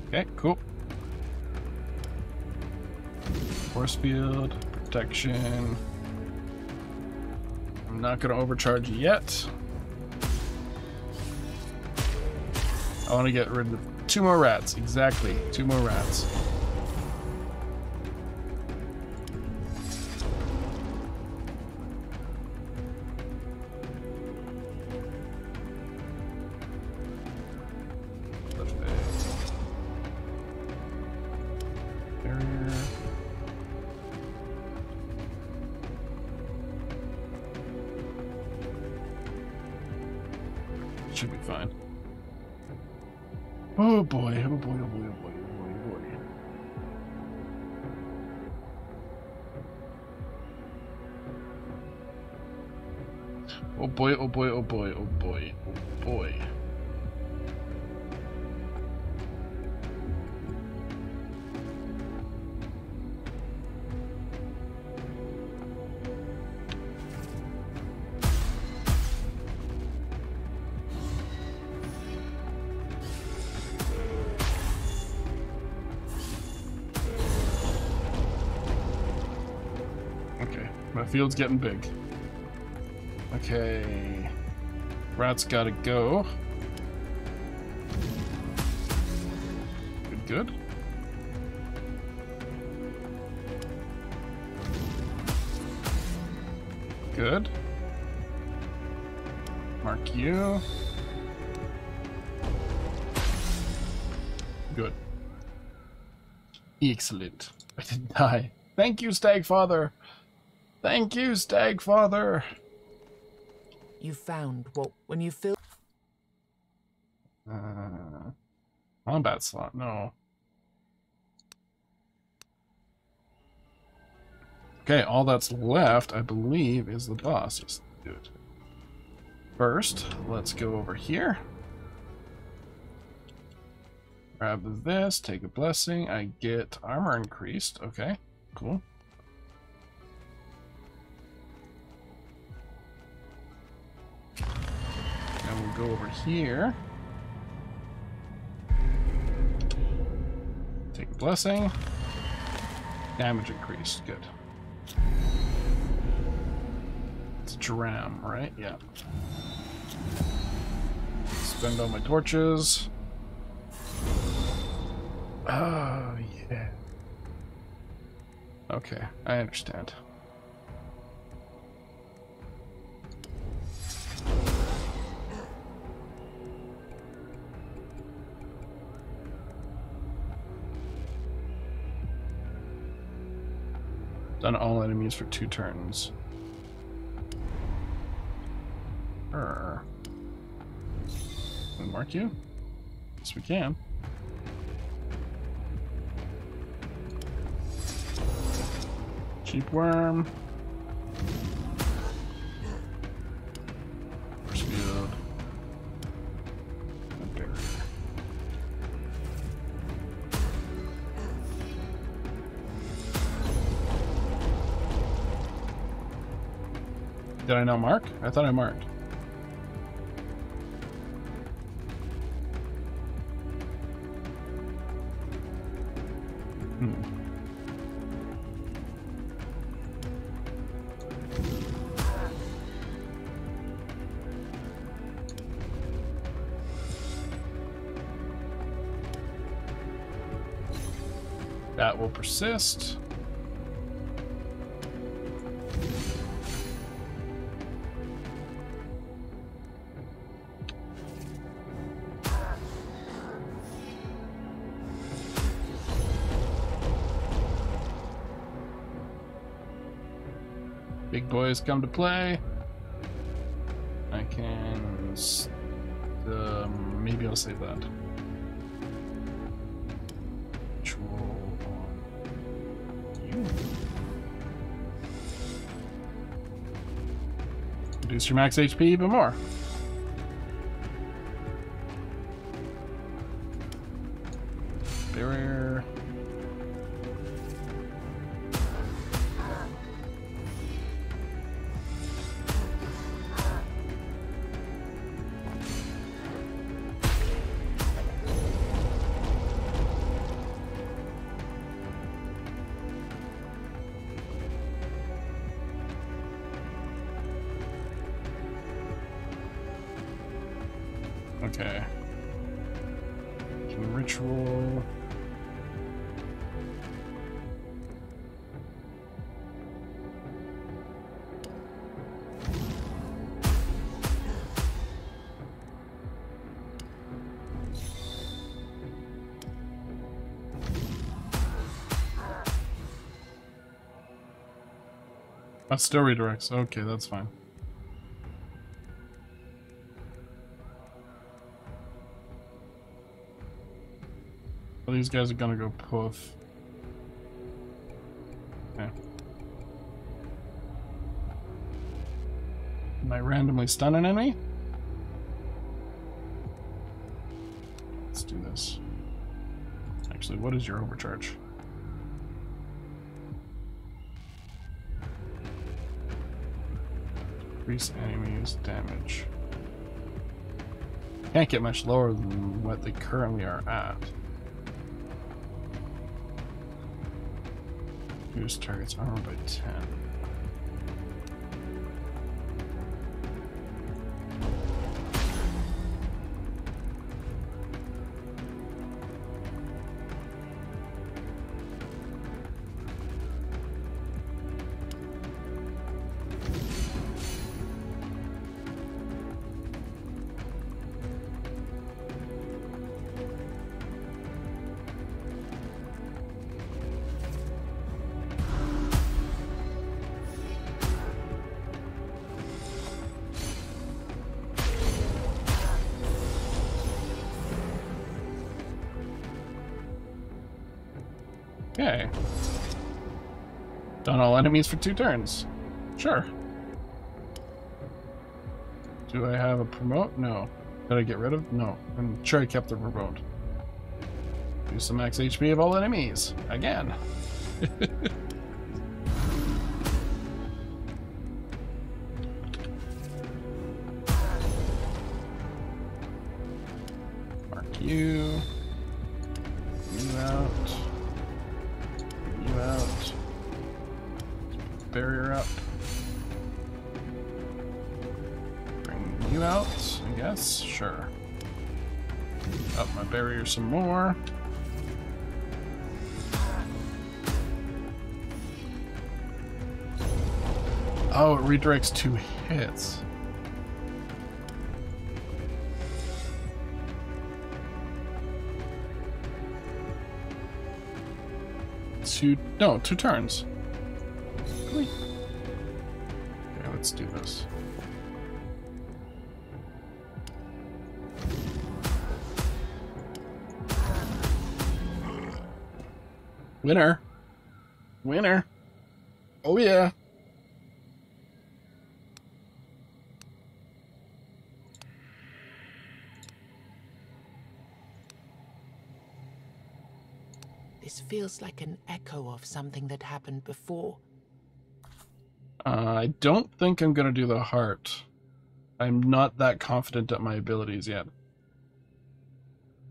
Okay, cool. Force field, protection. I'm not going to overcharge yet. I want to get rid of 2 more rats. Exactly, 2 more rats. Should be fine. Oh boy, oh boy, oh boy, oh boy, oh boy, oh boy. Oh boy, oh boy, oh boy, oh boy, oh boy. My field's getting big. Okay. Rat's gotta go. Good, good. Good. Mark you. Good. Excellent. I didn't die. Thank you, Stagfather. Thank you, Stagfather. You found what when you filled. Combat slot, no. Okay, all that's left, I believe, is the boss. Yes, let's do it. First, let's go over here. Grab this, take a blessing. I get armor increased. Okay, cool. And we'll go over here. Take a blessing. Damage increased. Good. It's Dram, right? Yeah. Spend all my torches. Oh, yeah. Okay, I understand. Done all enemies for 2 turns. Can we mark you? Yes, we can. Cheap worm. Force field. And barrier. Did I not mark? I thought I marked. That will persist. Big boys come to play. I can... maybe I'll save that. Ritual on you. Reduce your max HP even more. Barrier. Okay. Ritual. That still redirects. Okay, that's fine. Well, these guys are gonna go poof. Okay. Can I randomly stun an enemy? Let's do this. Actually, what is your overcharge? Increase enemies' damage. Can't get much lower than what they currently are at. Reduce target's armor by 10. Okay. Done all enemies for 2 turns. Sure. Do I have a promote? No. Did I get rid of? No. I'm sure I kept the promote. Use some max HP of all enemies. Again. Mark you. You out. You out. Barrier up. Bring you out, I guess. Sure. Up my barrier some more. Oh, it redirects 2 hits. No, 2 turns. Really? Okay, let's do this. Winner. Winner. Oh yeah. This feels like an echo of something that happened before. I don't think I'm gonna do the heart. I'm not that confident at my abilities yet.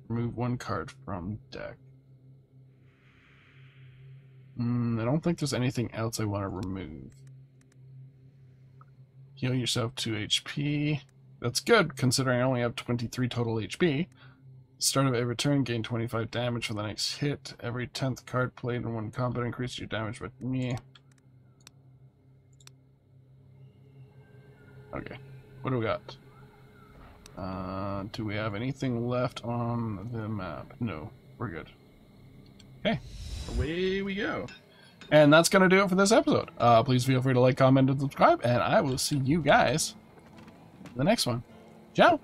Remove 1 card from deck. I don't think there's anything else I want to remove. Heal yourself 2 HP. That's good, considering I only have 23 total HP. Start of every turn, gain 25 damage for the next hit. Every 10th card played in one combat increases your damage, but meh. Okay, what do we got? Do we have anything left on the map? No, we're good. Okay, away we go. And that's going to do it for this episode. Please feel free to like, comment, and subscribe, and I will see you guys in the next one. Ciao!